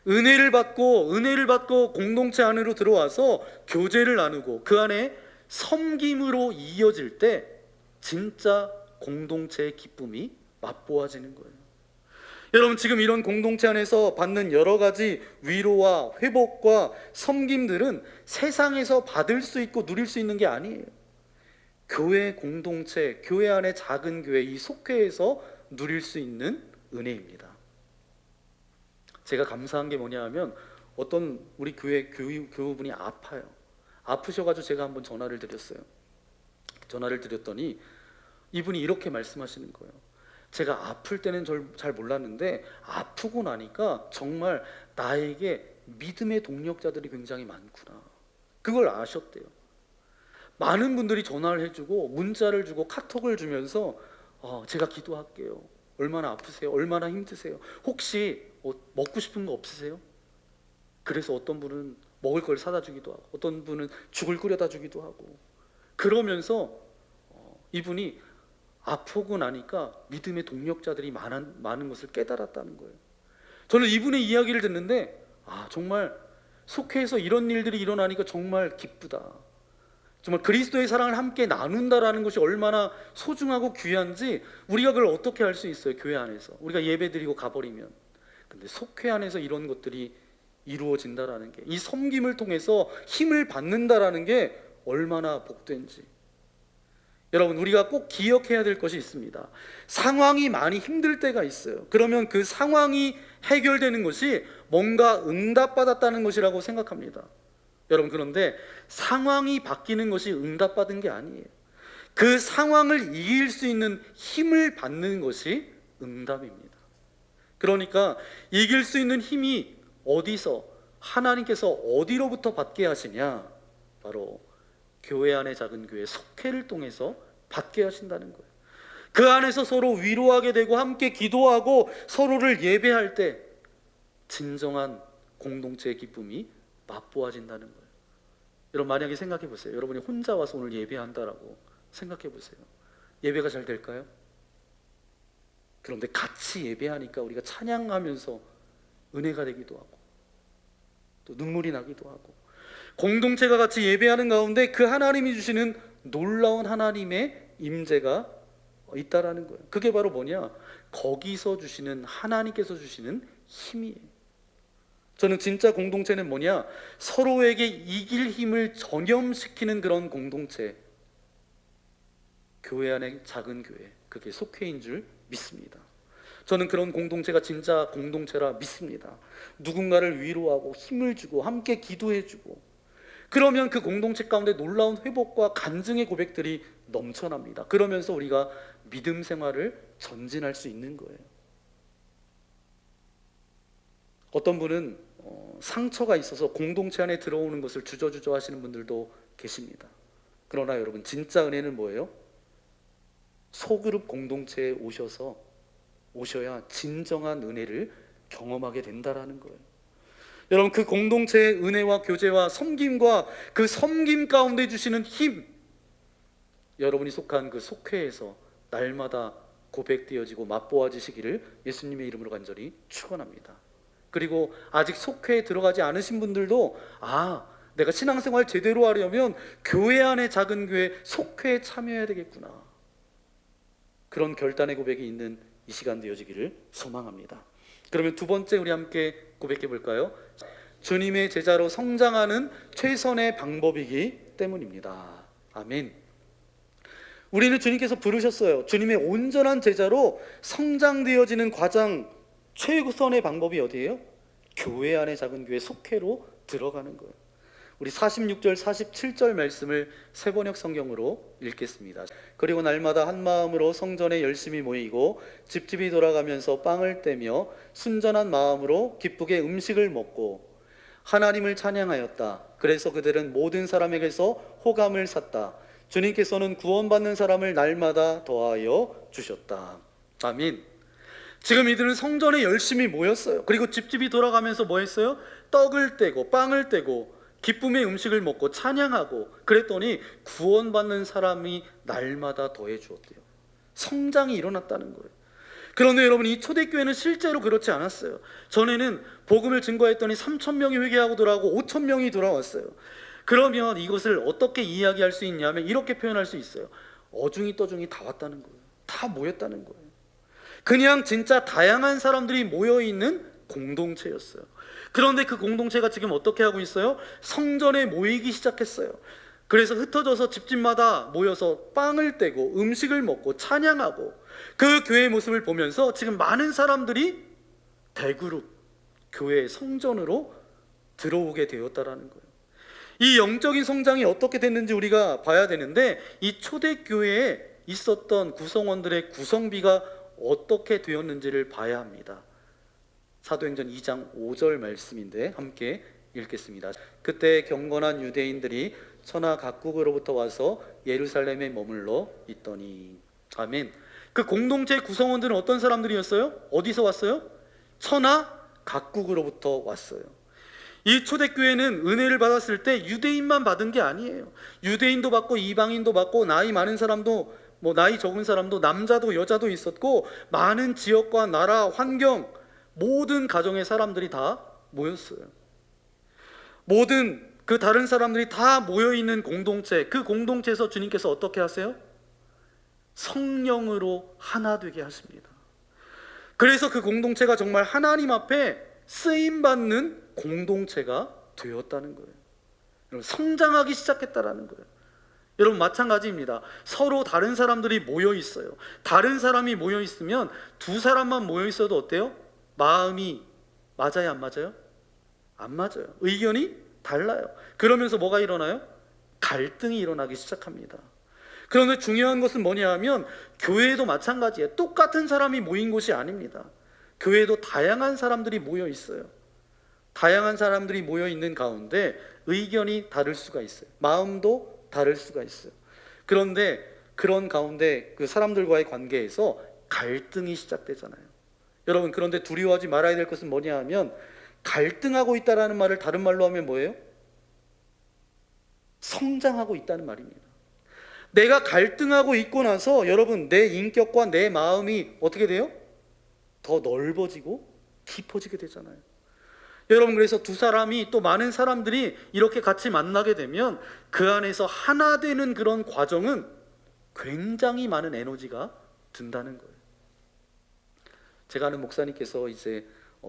C: 은혜를 받고 공동체 안으로 들어와서 교제를 나누고 그 안에 섬김으로 이어질 때 진짜 공동체의 기쁨이 맛보아지는 거예요. 여러분, 지금 이런 공동체 안에서 받는 여러 가지 위로와 회복과 섬김들은 세상에서 받을 수 있고 누릴 수 있는 게 아니에요. 교회 공동체, 교회 안에 작은 교회, 이 속회에서 누릴 수 있는 은혜입니다. 제가 감사한 게 뭐냐 하면 어떤 우리 교회 교우분이 아파요. 아프셔가지고 제가 한번 전화를 드렸어요. 전화를 드렸더니 이분이 이렇게 말씀하시는 거예요. 제가 아플 때는 잘 몰랐는데 아프고 나니까 정말 나에게 믿음의 동력자들이 굉장히 많구나. 그걸 아셨대요. 많은 분들이 전화를 해주고 문자를 주고 카톡을 주면서 제가 기도할게요. 얼마나 아프세요? 얼마나 힘드세요? 혹시 먹고 싶은 거 없으세요? 그래서 어떤 분은 먹을 걸 사다 주기도 하고 어떤 분은 죽을 끓여다 주기도 하고 그러면서 이분이 아프고 나니까 믿음의 동력자들이 많은 것을 깨달았다는 거예요. 저는 이분의 이야기를 듣는데 정말 속회에서 이런 일들이 일어나니까 정말 기쁘다. 정말 그리스도의 사랑을 함께 나눈다라는 것이 얼마나 소중하고 귀한지 우리가 그걸 어떻게 할 수 있어요? 교회 안에서 우리가 예배드리고 가버리면. 근데 속회 안에서 이런 것들이 이루어진다라는 게, 이 섬김을 통해서 힘을 받는다라는 게 얼마나 복된지. 여러분, 우리가 꼭 기억해야 될 것이 있습니다. 상황이 많이 힘들 때가 있어요. 그러면 그 상황이 해결되는 것이 뭔가 응답받았다는 것이라고 생각합니다. 여러분, 그런데 상황이 바뀌는 것이 응답받은 게 아니에요. 그 상황을 이길 수 있는 힘을 받는 것이 응답입니다. 그러니까 이길 수 있는 힘이 어디서, 하나님께서 어디로부터 받게 하시냐? 바로 교회 안의 작은 교회 속회를 통해서 받게 하신다는 거예요. 그 안에서 서로 위로하게 되고 함께 기도하고 서로를 예배할 때 진정한 공동체의 기쁨이 맛보아진다는 거예요. 여러분, 만약에 생각해 보세요. 여러분이 혼자 와서 오늘 예배한다라고 생각해 보세요. 예배가 잘 될까요? 그런데 같이 예배하니까 우리가 찬양하면서 은혜가 되기도 하고 또 눈물이 나기도 하고, 공동체가 같이 예배하는 가운데 그 하나님이 주시는 놀라운 하나님의 임재가 있다라는 거예요. 그게 바로 뭐냐? 거기서 주시는, 하나님께서 주시는 힘이에요. 저는 진짜 공동체는 뭐냐? 서로에게 이길 힘을 전염시키는 그런 공동체. 교회 안에 작은 교회, 그게 속회인 줄 믿습니다. 저는 그런 공동체가 진짜 공동체라 믿습니다. 누군가를 위로하고 힘을 주고 함께 기도해주고, 그러면 그 공동체 가운데 놀라운 회복과 간증의 고백들이 넘쳐납니다. 그러면서 우리가 믿음 생활을 전진할 수 있는 거예요. 어떤 분은 상처가 있어서 공동체 안에 들어오는 것을 주저주저 하시는 분들도 계십니다. 그러나 여러분, 진짜 은혜는 뭐예요? 소그룹 공동체에 오셔야 진정한 은혜를 경험하게 된다라는 거예요. 여러분, 그 공동체의 은혜와 교제와 섬김과 그 섬김 가운데 주시는 힘, 여러분이 속한 그 속회에서 날마다 고백되어지고 맛보아지시기를 예수님의 이름으로 간절히 축원합니다. 그리고 아직 속회에 들어가지 않으신 분들도 내가 신앙생활 제대로 하려면 교회 안에 작은 교회 속회에 참여해야 되겠구나, 그런 결단의 고백이 있는 이 시간 되어지기를 소망합니다. 그러면 두 번째 우리 함께 고백해 볼까요? 주님의 제자로 성장하는 최선의 방법이기 때문입니다. 아멘. 우리는 주님께서 부르셨어요. 주님의 온전한 제자로 성장되어지는 과정, 최선의 방법이 어디예요? 교회 안에 작은 교회 속회로 들어가는 거예요. 우리 46절 47절 말씀을 세번역 성경으로 읽겠습니다. 그리고 날마다 한 마음으로 성전에 열심히 모이고 집집이 돌아가면서 빵을 떼며 순전한 마음으로 기쁘게 음식을 먹고 하나님을 찬양하였다. 그래서 그들은 모든 사람에게서 호감을 샀다. 주님께서는 구원받는 사람을 날마다 더하여 주셨다. 아멘. 지금 이들은 성전에 열심히 모였어요. 그리고 집집이 돌아가면서 뭐 했어요? 떡을 떼고 빵을 떼고 기쁨의 음식을 먹고 찬양하고 그랬더니 구원받는 사람이 날마다 더해 주었대요. 성장이 일어났다는 거예요. 그런데 여러분, 이 초대교회는 실제로 그렇지 않았어요. 전에는 복음을 증거했더니 3,000명이 회개하고 돌아오고 5,000명이 돌아왔어요. 그러면 이것을 어떻게 이야기할 수 있냐면 이렇게 표현할 수 있어요. 어중이 떠중이 다 왔다는 거예요. 다 모였다는 거예요. 그냥 진짜 다양한 사람들이 모여있는 공동체였어요. 그런데 그 공동체가 지금 어떻게 하고 있어요? 성전에 모이기 시작했어요. 그래서 흩어져서 집집마다 모여서 빵을 떼고 음식을 먹고 찬양하고, 그 교회의 모습을 보면서 지금 많은 사람들이 대그룹 교회의 성전으로 들어오게 되었다라는 거예요. 이 영적인 성장이 어떻게 됐는지 우리가 봐야 되는데, 이 초대교회에 있었던 구성원들의 구성비가 어떻게 되었는지를 봐야 합니다. 사도행전 2장 5절 말씀인데 함께 읽겠습니다. 그때 경건한 유대인들이 천하 각국으로부터 와서 예루살렘에 머물러 있더니. 아멘. 그 공동체 구성원들은 어떤 사람들이었어요? 어디서 왔어요? 천하 각국으로부터 왔어요. 이 초대교회는 은혜를 받았을 때 유대인만 받은 게 아니에요. 유대인도 받고 이방인도 받고 나이 많은 사람도 나이 적은 사람도 남자도 여자도 있었고, 많은 지역과 나라, 환경, 모든 가정의 사람들이 다 모였어요. 모든 그 다른 사람들이 다 모여있는 공동체, 그 공동체에서 주님께서 어떻게 하세요? 성령으로 하나 되게 하십니다. 그래서 그 공동체가 정말 하나님 앞에 쓰임받는 공동체가 되었다는 거예요. 여러분, 성장하기 시작했다라는 거예요. 여러분, 마찬가지입니다. 서로 다른 사람들이 모여 있어요. 다른 사람이 모여 있으면 두 사람만 모여 있어도 어때요? 마음이 맞아요, 안 맞아요? 안 맞아요. 의견이 달라요. 그러면서 뭐가 일어나요? 갈등이 일어나기 시작합니다. 그런데 중요한 것은 뭐냐 하면, 교회도 마찬가지예요. 똑같은 사람이 모인 곳이 아닙니다. 교회도 다양한 사람들이 모여 있어요. 다양한 사람들이 모여 있는 가운데 의견이 다를 수가 있어요. 마음도 다를 수가 있어요. 그런데 그런 가운데 그 사람들과의 관계에서 갈등이 시작되잖아요. 여러분, 그런데 두려워하지 말아야 될 것은 뭐냐 하면, 갈등하고 있다라는 말을 다른 말로 하면 뭐예요? 성장하고 있다는 말입니다. 내가 갈등하고 있고 나서 여러분, 내 인격과 내 마음이 어떻게 돼요? 더 넓어지고 깊어지게 되잖아요. 여러분, 그래서 두 사람이, 또 많은 사람들이 이렇게 같이 만나게 되면 그 안에서 하나 되는 그런 과정은 굉장히 많은 에너지가 든다는 거예요. 제가 아는 목사님께서 이제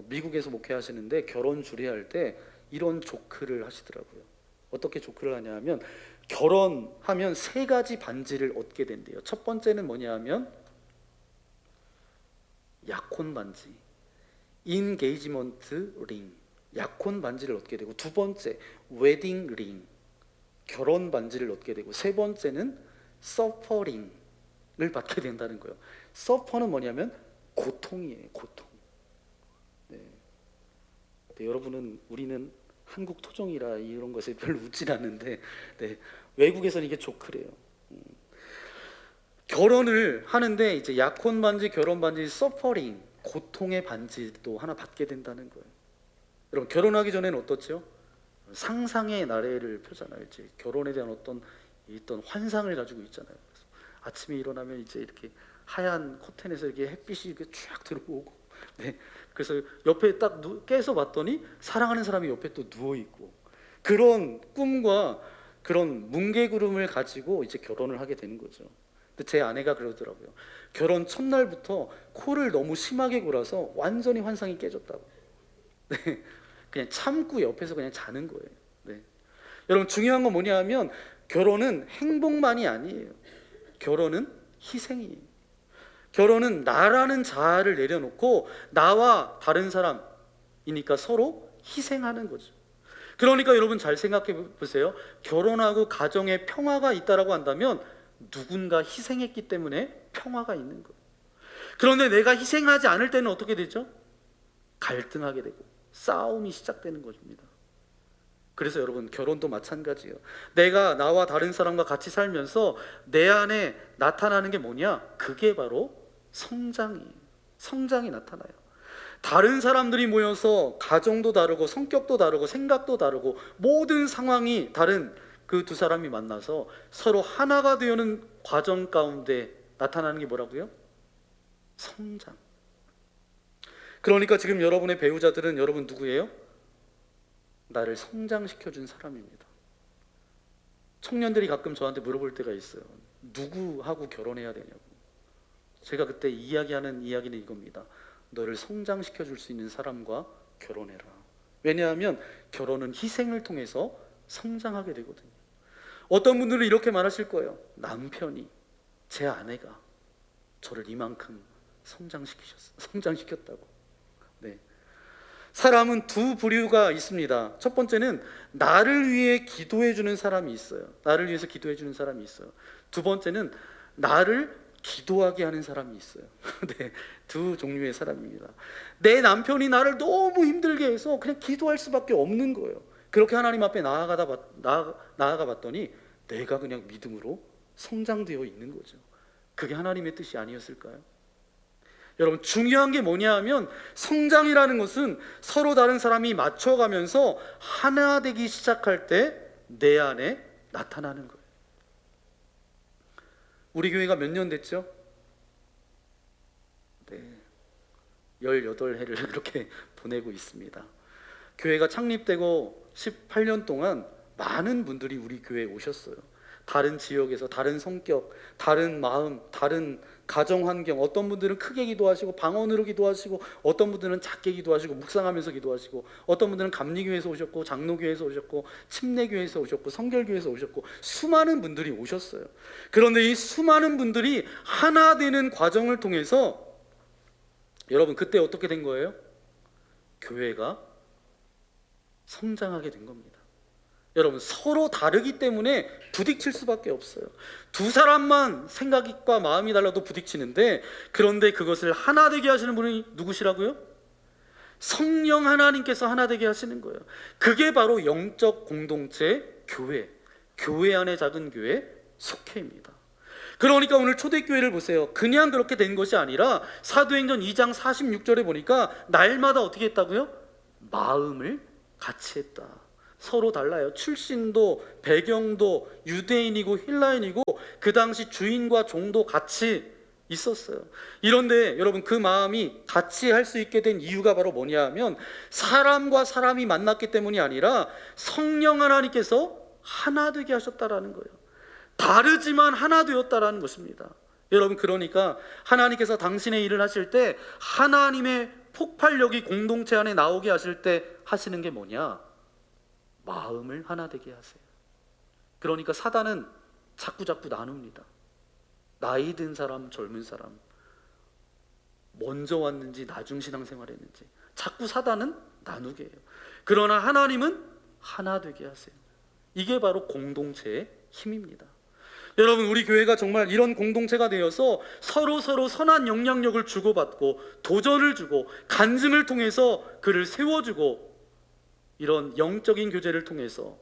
C: 미국에서 목회하시는데 결혼 주례할 때 이런 조크를 하시더라고요. 어떻게 조크를 하냐면 결혼하면 3가지 반지를 얻게 된대요. 첫 번째는 뭐냐 하면 약혼 반지, 인게이지먼트 링, 약혼 반지를 얻게 되고, 두 번째 웨딩 링, 결혼 반지를 얻게 되고, 세 번째는 서퍼링을 받게 된다는 거예요. 서퍼는 뭐냐면 고통이에요. 고통. 네. 네, 여러분은 우리는 한국 토종이라 이런 것에 별로 웃질 않는데, 네, 외국에서는 이게 조크래요. 결혼을 하는데 이제 약혼 반지, 결혼 반지, 서퍼링, 고통의 반지도 하나 받게 된다는 거예요. 여러분, 결혼하기 전에는 어떻죠? 상상의 나래를 펴잖아요. 이제 결혼에 대한 어떤 환상을 가지고 있잖아요. 그래서 아침에 일어나면 이제 이렇게 하얀 커튼에서 이렇게 햇빛이 이렇게 쫙 들어오고, 네, 그래서 옆에 딱 깨서 봤더니 사랑하는 사람이 옆에 또 누워 있고, 그런 꿈과 그런 뭉게구름을 가지고 이제 결혼을 하게 되는 거죠. 근데 제 아내가 그러더라고요. 결혼 첫날부터 코를 너무 심하게 골아서 완전히 환상이 깨졌다고. 네, 그냥 참고 옆에서 그냥 자는 거예요. 네. 여러분, 중요한 건 뭐냐 하면 결혼은 행복만이 아니에요. 결혼은 희생이에요. 결혼은 나라는 자아를 내려놓고 나와 다른 사람이니까 서로 희생하는 거죠. 그러니까 여러분 잘 생각해 보세요. 결혼하고 가정에 평화가 있다라고 한다면 누군가 희생했기 때문에 평화가 있는 거예요. 그런데 내가 희생하지 않을 때는 어떻게 되죠? 갈등하게 되고 싸움이 시작되는 것입니다. 그래서 여러분, 결혼도 마찬가지예요. 내가 나와 다른 사람과 같이 살면서 내 안에 나타나는 게 뭐냐? 그게 바로 성장이 나타나요. 다른 사람들이 모여서 가정도 다르고 성격도 다르고 생각도 다르고 모든 상황이 다른 그 두 사람이 만나서 서로 하나가 되는 과정 가운데 나타나는 게 뭐라고요? 성장. 그러니까 지금 여러분의 배우자들은 여러분 누구예요? 나를 성장시켜준 사람입니다. 청년들이 가끔 저한테 물어볼 때가 있어요. 누구하고 결혼해야 되냐고. 제가 그때 이야기하는 이야기는 이겁니다. 너를 성장시켜줄 수 있는 사람과 결혼해라. 왜냐하면 결혼은 희생을 통해서 성장하게 되거든요. 어떤 분들은 이렇게 말하실 거예요. 남편이, 제 아내가 저를 이만큼 성장시켰다고. 네. 사람은 두 부류가 있습니다. 첫 번째는 나를 위해 기도해 주는 사람이 있어요. 나를 위해서 기도해 주는 사람이 있어요. 두 번째는 나를 기도하게 하는 사람이 있어요. 네, 두 종류의 사람입니다. 내 남편이 나를 너무 힘들게 해서 그냥 기도할 수밖에 없는 거예요. 그렇게 하나님 앞에 나아가 봤더니 내가 그냥 믿음으로 성장되어 있는 거죠. 그게 하나님의 뜻이 아니었을까요? 여러분, 중요한 게 뭐냐 하면 성장이라는 것은 서로 다른 사람이 맞춰가면서 하나 되기 시작할 때 내 안에 나타나는 거예요. 우리 교회가 몇 년 됐죠? 네, 18해를 그렇게 보내고 있습니다. 교회가 창립되고 18년 동안 많은 분들이 우리 교회에 오셨어요. 다른 지역에서 다른 성격, 다른 마음, 다른 가정 환경, 어떤 분들은 크게 기도하시고 방언으로 기도하시고, 어떤 분들은 작게 기도하시고 묵상하면서 기도하시고, 어떤 분들은 감리교회에서 오셨고 장로교회에서 오셨고 침례교회에서 오셨고 성결교회에서 오셨고, 수많은 분들이 오셨어요. 그런데 이 수많은 분들이 하나 되는 과정을 통해서 여러분, 그때 어떻게 된 거예요? 교회가 성장하게 된 겁니다. 여러분, 서로 다르기 때문에 부딪힐 수밖에 없어요. 두 사람만 생각과 마음이 달라도 부딪히는데, 그런데 그것을 하나 되게 하시는 분이 누구시라고요? 성령 하나님께서 하나 되게 하시는 거예요. 그게 바로 영적 공동체 교회 안의 작은 교회 속회입니다. 그러니까 오늘 초대교회를 보세요. 그냥 그렇게 된 것이 아니라 사도행전 2장 46절에 보니까 날마다 어떻게 했다고요? 마음을 같이 했다. 서로 달라요. 출신도 배경도 유대인이고 헬라인이고 그 당시 주인과 종도 같이 있었어요. 이런데 여러분, 그 마음이 같이 할 수 있게 된 이유가 바로 뭐냐 하면 사람과 사람이 만났기 때문이 아니라 성령 하나님께서 하나 되게 하셨다라는 거예요. 다르지만 하나 되었다라는 것입니다. 여러분, 그러니까 하나님께서 당신의 일을 하실 때 하나님의 폭발력이 공동체 안에 나오게 하실 때 하시는 게 뭐냐? 마음을 하나 되게 하세요. 그러니까 사단은 자꾸 나눕니다. 나이 든 사람, 젊은 사람, 먼저 왔는지 나중 신앙생활 했는지 자꾸 사단은 나누게 해요. 그러나 하나님은 하나 되게 하세요. 이게 바로 공동체의 힘입니다. 여러분, 우리 교회가 정말 이런 공동체가 되어서 서로 선한 영향력을 주고받고 도전을 주고 간증을 통해서 그를 세워주고, 이런 영적인 교제를 통해서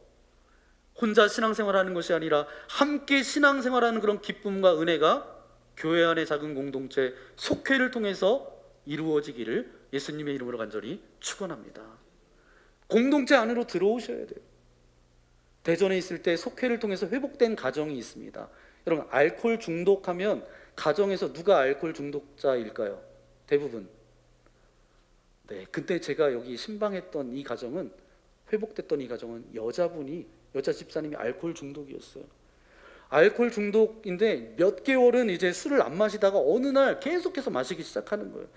C: 혼자 신앙생활하는 것이 아니라 함께 신앙생활하는 그런 기쁨과 은혜가 교회 안의 작은 공동체 속회를 통해서 이루어지기를 예수님의 이름으로 간절히 축원합니다. 공동체 안으로 들어오셔야 돼요. 대전에 있을 때 속회를 통해서 회복된 가정이 있습니다. 여러분, 알코올 중독하면 가정에서 누가 알코올 중독자일까요? 대부분. 네, 근데 제가 여기 신방했던 이 가정은, 회복됐던 이 가정은 여자 집사님이 알코올 중독이었어요. 알코올 중독인데 몇 개월은 이제 술을 안 마시다가 어느 날 계속해서 마시기 시작하는 거예요.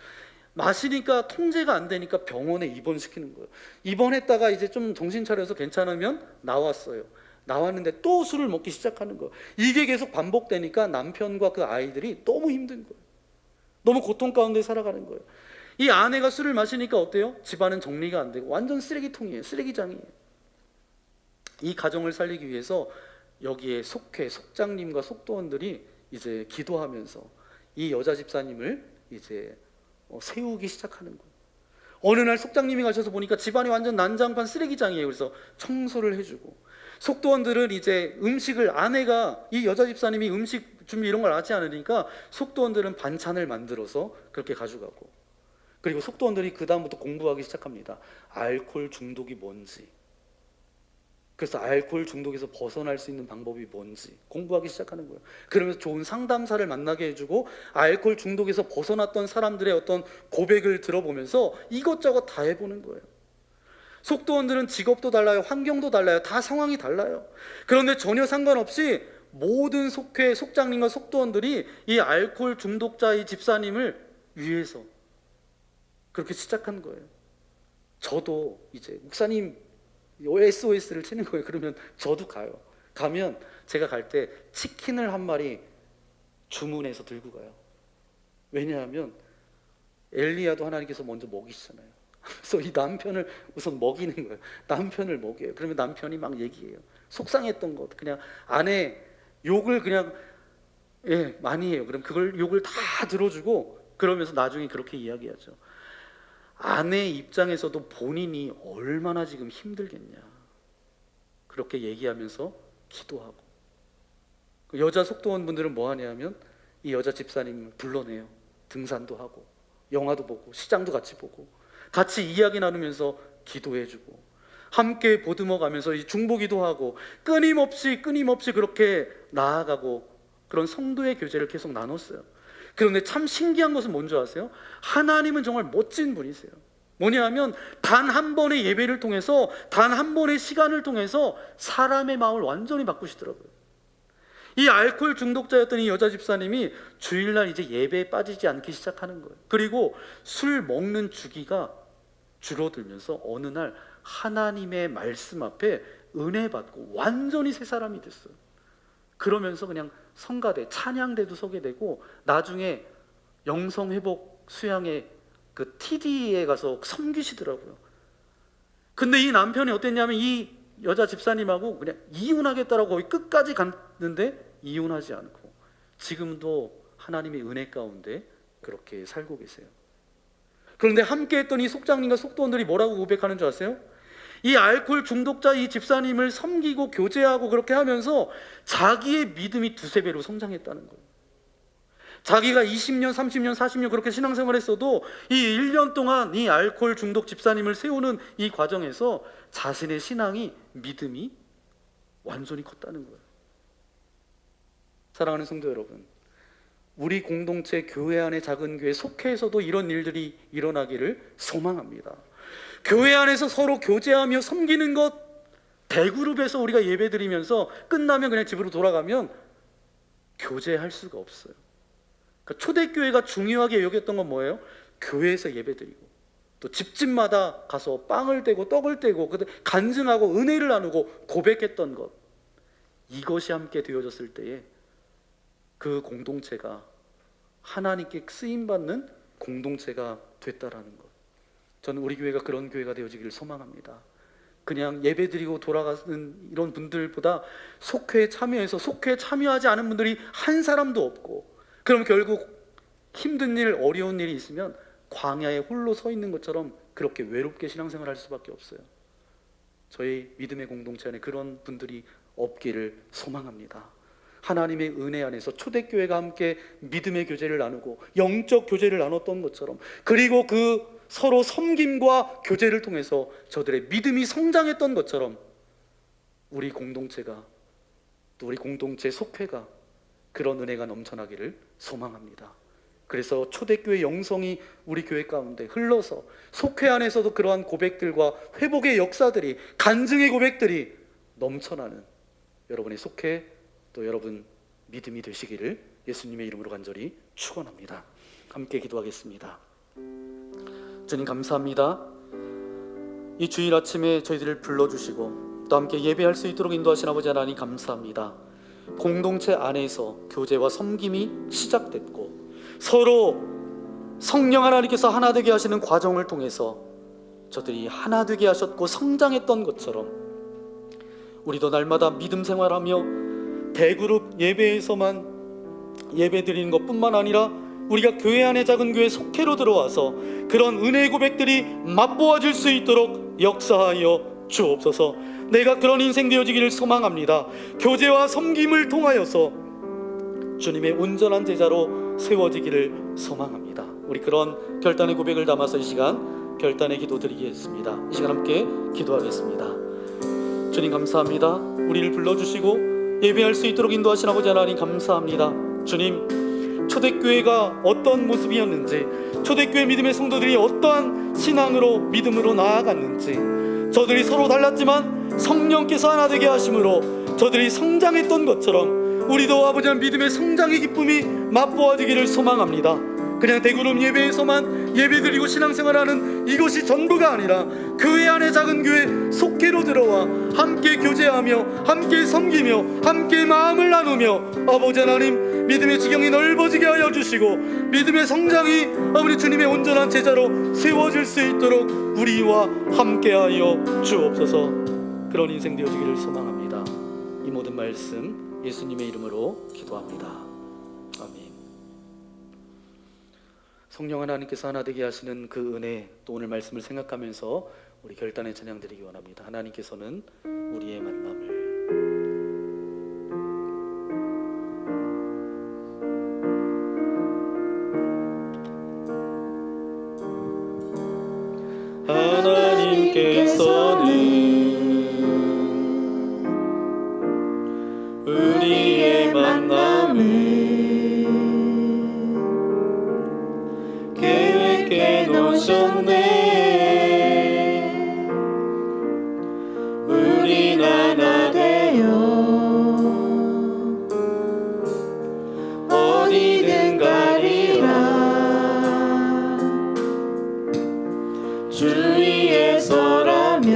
C: 마시니까 통제가 안 되니까 병원에 입원시키는 거예요. 입원했다가 이제 좀 정신 차려서 괜찮으면 나왔어요. 나왔는데 또 술을 먹기 시작하는 거예요. 이게 계속 반복되니까 남편과 그 아이들이 너무 힘든 거예요. 너무 고통 가운데 살아가는 거예요. 이 아내가 술을 마시니까 어때요? 집안은 정리가 안 되고 완전 쓰레기통이에요. 쓰레기장이에요. 이 가정을 살리기 위해서 여기에 속회, 속장님과 속도원들이 이제 기도하면서 이 여자 집사님을 이제 세우기 시작하는 거예요. 어느 날 속장님이 가셔서 보니까 집안이 완전 난장판 쓰레기장이에요. 그래서 청소를 해주고, 속도원들은 이제 음식을, 아내가, 이 여자 집사님이 음식 준비 이런 걸 하지 않으니까 속도원들은 반찬을 만들어서 그렇게 가져가고, 그리고 속도원들이 그 다음부터 공부하기 시작합니다. 알코올 중독이 뭔지, 그래서 알코올 중독에서 벗어날 수 있는 방법이 뭔지 공부하기 시작하는 거예요. 그러면서 좋은 상담사를 만나게 해주고, 알코올 중독에서 벗어났던 사람들의 어떤 고백을 들어보면서 이것저것 다 해보는 거예요. 속도원들은 직업도 달라요, 환경도 달라요, 다 상황이 달라요. 그런데 전혀 상관없이 모든 속회, 속장님과 속도원들이 이 알코올 중독자의 집사님을 위해서 그렇게 시작한 거예요. 저도 이제 목사님 SOS를 치는 거예요. 그러면 저도 가요. 가면 제가 갈 때 치킨을 한 마리 주문해서 들고 가요. 왜냐하면 엘리야도 하나님께서 먼저 먹이시잖아요. 그래서 이 남편을 우선 먹이는 거예요. 남편을 먹여요. 그러면 남편이 막 얘기해요. 속상했던 것, 그냥 아내 욕을 그냥 많이 해요. 그럼 그걸 욕을 다 들어주고, 그러면서 나중에 그렇게 이야기하죠. 아내 입장에서도 본인이 얼마나 지금 힘들겠냐, 그렇게 얘기하면서 기도하고. 그 여자 속도원분들은 뭐 하냐면 이 여자 집사님 불러내요. 등산도 하고 영화도 보고 시장도 같이 보고 같이 이야기 나누면서 기도해주고, 함께 보듬어 가면서 이 중보기도 하고 끊임없이 그렇게 나아가고, 그런 성도의 교제를 계속 나눴어요. 그런데 참 신기한 것은 뭔지 아세요? 하나님은 정말 멋진 분이세요. 뭐냐 하면 단 한 번의 예배를 통해서, 단 한 번의 시간을 통해서 사람의 마음을 완전히 바꾸시더라고요. 이 알코올 중독자였던 이 여자 집사님이 주일날 이제 예배에 빠지지 않기 시작하는 거예요. 그리고 술 먹는 주기가 줄어들면서 어느 날 하나님의 말씀 앞에 은혜 받고 완전히 새 사람이 됐어요. 그러면서 그냥 성가대, 찬양대도 서게 되고, 나중에 영성회복 수양회 그 TD에 가서 섬기시더라고요. 근데 이 남편이 어땠냐면 이 여자 집사님하고 그냥 이혼하겠다라고 거의 끝까지 갔는데 이혼하지 않고 지금도 하나님의 은혜 가운데 그렇게 살고 계세요. 그런데 함께 했던 이 속장님과 속도원들이 뭐라고 고백하는 줄 아세요? 이 알코올 중독자 이 집사님을 섬기고 교제하고 그렇게 하면서 자기의 믿음이 두세 배로 성장했다는 거예요. 자기가 20년, 30년, 40년 그렇게 신앙생활 했어도 이 1년 동안 이 알코올 중독 집사님을 세우는 이 과정에서 자신의 신앙이, 믿음이 완전히 컸다는 거예요. 사랑하는 성도 여러분, 우리 공동체, 교회 안의 작은 교회, 속회에서도 이런 일들이 일어나기를 소망합니다. 교회 안에서 서로 교제하며 섬기는 것, 대그룹에서 우리가 예배드리면서 끝나면 그냥 집으로 돌아가면 교제할 수가 없어요. 그러니까 초대교회가 중요하게 여겼던 건 뭐예요? 교회에서 예배드리고 또 집집마다 가서 빵을 떼고 떡을 떼고 간증하고 은혜를 나누고 고백했던 것, 이것이 함께 되어졌을 때에 그 공동체가 하나님께 쓰임받는 공동체가 됐다라는 것, 저는 우리 교회가 그런 교회가 되어지기를 소망합니다. 그냥 예배드리고 돌아가는 이런 분들보다 속회에 참여해서 속회에 참여하지 않은 분들이 한 사람도 없고, 그럼 결국 힘든 일, 어려운 일이 있으면 광야에 홀로 서 있는 것처럼 그렇게 외롭게 신앙생활을 할 수밖에 없어요. 저희 믿음의 공동체 안에 그런 분들이 없기를 소망합니다. 하나님의 은혜 안에서 초대교회가 함께 믿음의 교제를 나누고 영적 교제를 나눴던 것처럼, 그리고 그 서로 섬김과 교제를 통해서 저들의 믿음이 성장했던 것처럼 우리 공동체가, 또 우리 공동체 속회가 그런 은혜가 넘쳐나기를 소망합니다. 그래서 초대교회 영성이 우리 교회 가운데 흘러서 속회 안에서도 그러한 고백들과 회복의 역사들이, 간증의 고백들이 넘쳐나는 여러분의 속회, 또 여러분 믿음이 되시기를 예수님의 이름으로 간절히 축원합니다. 함께 기도하겠습니다. 주님 감사합니다. 이 주일 아침에 저희들을 불러주시고 또 함께 예배할 수 있도록 인도하신 아버지 하나님 감사합니다. 공동체 안에서 교제와 섬김이 시작됐고 서로 성령 하나님께서 하나 되게 하시는 과정을 통해서 저들이 하나 되게 하셨고 성장했던 것처럼 우리도 날마다 믿음 생활하며 대그룹 예배에서만 예배드리는 것뿐만 아니라 우리가 교회 안에 작은 교회 속회로 들어와서 그런 은혜의 고백들이 맛보아질 수 있도록 역사하여 주옵소서. 내가 그런 인생 되어지기를 소망합니다. 교제와 섬김을 통하여서 주님의 온전한 제자로 세워지기를 소망합니다. 우리 그런 결단의 고백을 담아서 이 시간 결단의 기도 드리겠습니다. 이 시간 함께 기도하겠습니다. 주님 감사합니다. 우리를 불러주시고 예배할 수 있도록 인도하신 아버지 하나님 감사합니다. 주님, 초대교회가 어떤 모습이었는지, 초대교회 믿음의 성도들이 어떠한 신앙으로 믿음으로 나아갔는지, 저들이 서로 달랐지만 성령께서 하나 되게 하심으로 저들이 성장했던 것처럼 우리도 아버지 하나님 믿음의 성장의 기쁨이 맛보아지기를 소망합니다. 그냥 대그룹 예배에서만 예배드리고 신앙생활하는 이것이 전부가 아니라 교회 안에 작은 교회 속회로 들어와 함께 교제하며 함께 섬기며 함께 마음을 나누며 아버지 하나님 믿음의 지경이 넓어지게 하여 주시고 믿음의 성장이 아버지 주님의 온전한 제자로 세워질 수 있도록 우리와 함께하여 주옵소서. 그런 인생 되어지기를 소망합니다. 이 모든 말씀 예수님의 이름으로 기도합니다. 아멘. 성령 하나님께서 하나 되게 하시는 그 은혜, 또 오늘 말씀을 생각하면서 우리 결단의 찬양 드리기 원합니다. 하나님께서는 우리의 만남을
B: 우리의 만남을 계획해 놓으셨네. 우린 하나 되어 어디든 가리라. 주 위에 서라면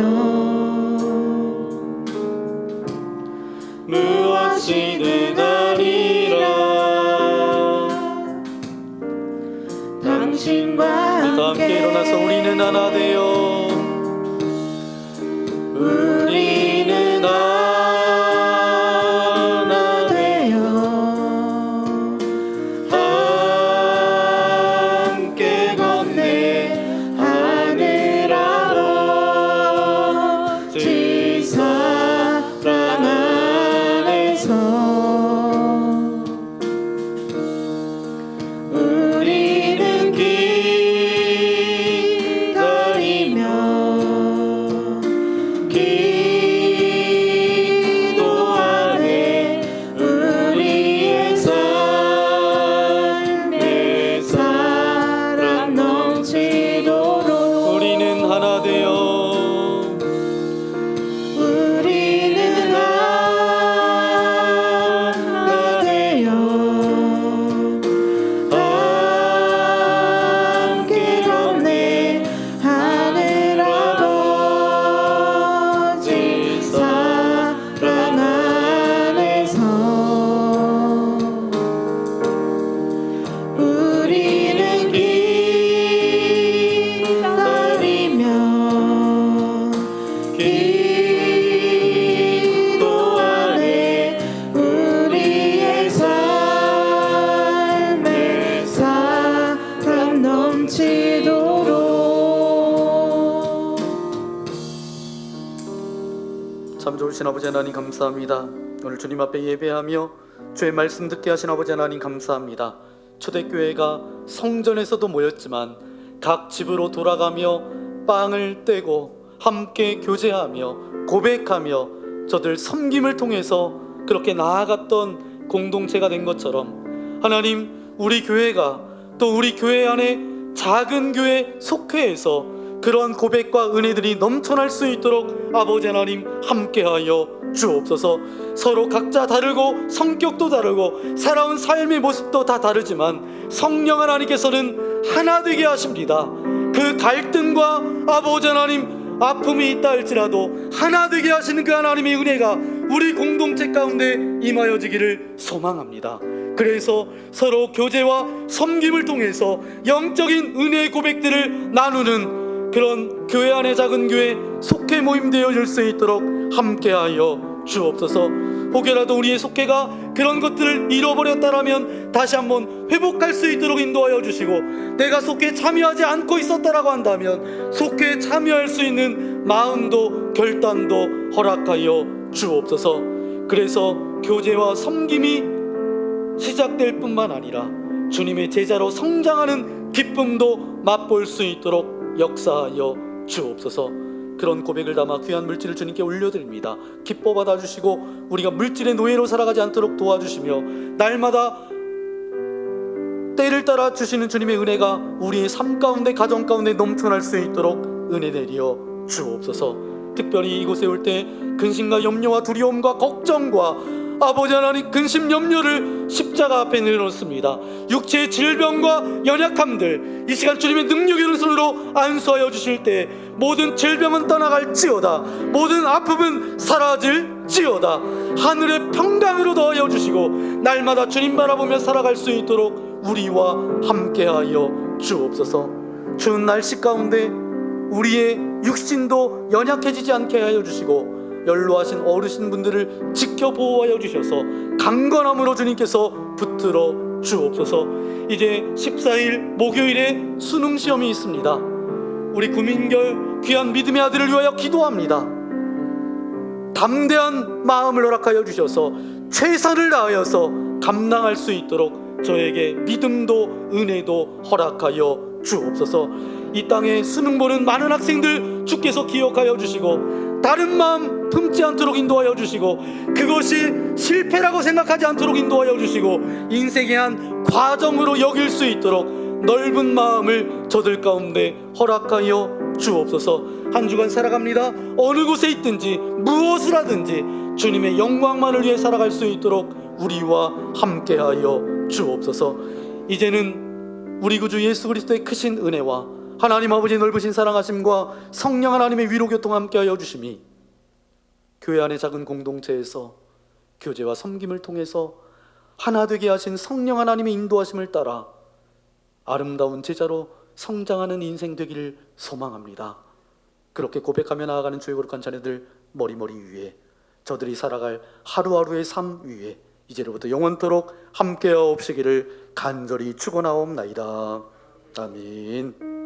B: 무엇이든 하리라. 당신과
C: 함께 일어나서 우리는 하나 되어
B: 우리는 하나 되어 함께 걷네 하늘 아버지 사랑 안에서 우리는 기다리며 기도하네. 우리의 삶에 사랑 넘치도록.
C: 참 좋으신 아버지 하나님 감사합니다. 오늘 주님 앞에 예배하며 주의 말씀 듣게 하신 아버지 하나님 감사합니다. 초대교회가 성전에서도 모였지만 각 집으로 돌아가며 빵을 떼고 함께 교제하며 고백하며 저들 섬김을 통해서 그렇게 나아갔던 공동체가 된 것처럼 하나님, 우리 교회가 또 우리 교회 안에 작은 교회 속회에서 그러한 고백과 은혜들이 넘쳐날 수 있도록 아버지 하나님 함께하여 주옵소서. 서로 각자 다르고 성격도 다르고 살아온 삶의 모습도 다 다르지만 성령 하나님께서는 하나 되게 하십니다. 그 갈등과 아버지 하나님 아픔이 있다 할지라도 하나 되게 하시는 그 하나님의 은혜가 우리 공동체 가운데 임하여지기를 소망합니다. 그래서 서로 교제와 섬김을 통해서 영적인 은혜의 고백들을 나누는 그런 교회 안의 작은 교회 속회 모임 되어질 수 있도록 함께하여 주옵소서. 혹여라도 우리의 속회가 그런 것들을 잃어버렸다라면 다시 한번 회복할 수 있도록 인도하여 주시고, 내가 속회에 참여하지 않고 있었다라고 한다면 속회에 참여할 수 있는 마음도 결단도 허락하여 주옵소서. 그래서 교제와 섬김이 시작될 뿐만 아니라 주님의 제자로 성장하는 기쁨도 맛볼 수 있도록 역사하여 주옵소서. 그런 고백을 담아 귀한 물질을 주님께 올려드립니다. 기뻐 받아주시고 우리가 물질의 노예로 살아가지 않도록 도와주시며 날마다 때를 따라 주시는 주님의 은혜가 우리의 삶 가운데 가정 가운데 넘쳐날 수 있도록 은혜 내려 주옵소서. 특별히 이곳에 올 때 근심과 염려와 두려움과 걱정과 아버지 하나님 근심 염려를 십자가 앞에 내려놓습니다. 육체의 질병과 연약함들 이 시간 주님의 능력의 오른손으로 안수하여 주실 때 모든 질병은 떠나갈지어다, 모든 아픔은 사라질지어다, 하늘의 평강으로 더하여 주시고 날마다 주님 바라보며 살아갈 수 있도록 우리와 함께하여 주옵소서. 추운 날씨 가운데 우리의 육신도 연약해지지 않게 하여 주시고 연로하신 어르신분들을 지켜 보호하여 주셔서 강건함으로 주님께서 붙들어 주옵소서. 이제 14일 목요일에 수능시험이 있습니다. 우리 구민결 귀한 믿음의 아들을 위하여 기도합니다. 담대한 마음을 허락하여 주셔서 최선을 다하여서 감당할 수 있도록 저에게 믿음도 은혜도 허락하여 주옵소서. 이 땅에 수능 보는 많은 학생들 주께서 기억하여 주시고 다른 마음 품지 않도록 인도하여 주시고 그것이 실패라고 생각하지 않도록 인도하여 주시고 인생의 한 과정으로 여길 수 있도록 넓은 마음을 저들 가운데 허락하여 주옵소서. 한 주간 살아갑니다. 어느 곳에 있든지 무엇을 하든지 주님의 영광만을 위해 살아갈 수 있도록 우리와 함께하여 주옵소서. 이제는 우리 구주 예수 그리스도의 크신 은혜와 하나님 아버지의 넓으신 사랑하심과 성령 하나님의 위로교통 함께하여 주심이 교회 안의 작은 공동체에서 교제와 섬김을 통해서 하나 되게 하신 성령 하나님의 인도하심을 따라 아름다운 제자로 성장하는 인생 되기를 소망합니다. 그렇게 고백하며 나아가는 주의 거룩한 자녀들 머리머리 위에 저들이 살아갈 하루하루의 삶 위에 이제로부터 영원토록 함께하옵시기를 간절히 축원하옵나이다. 아멘.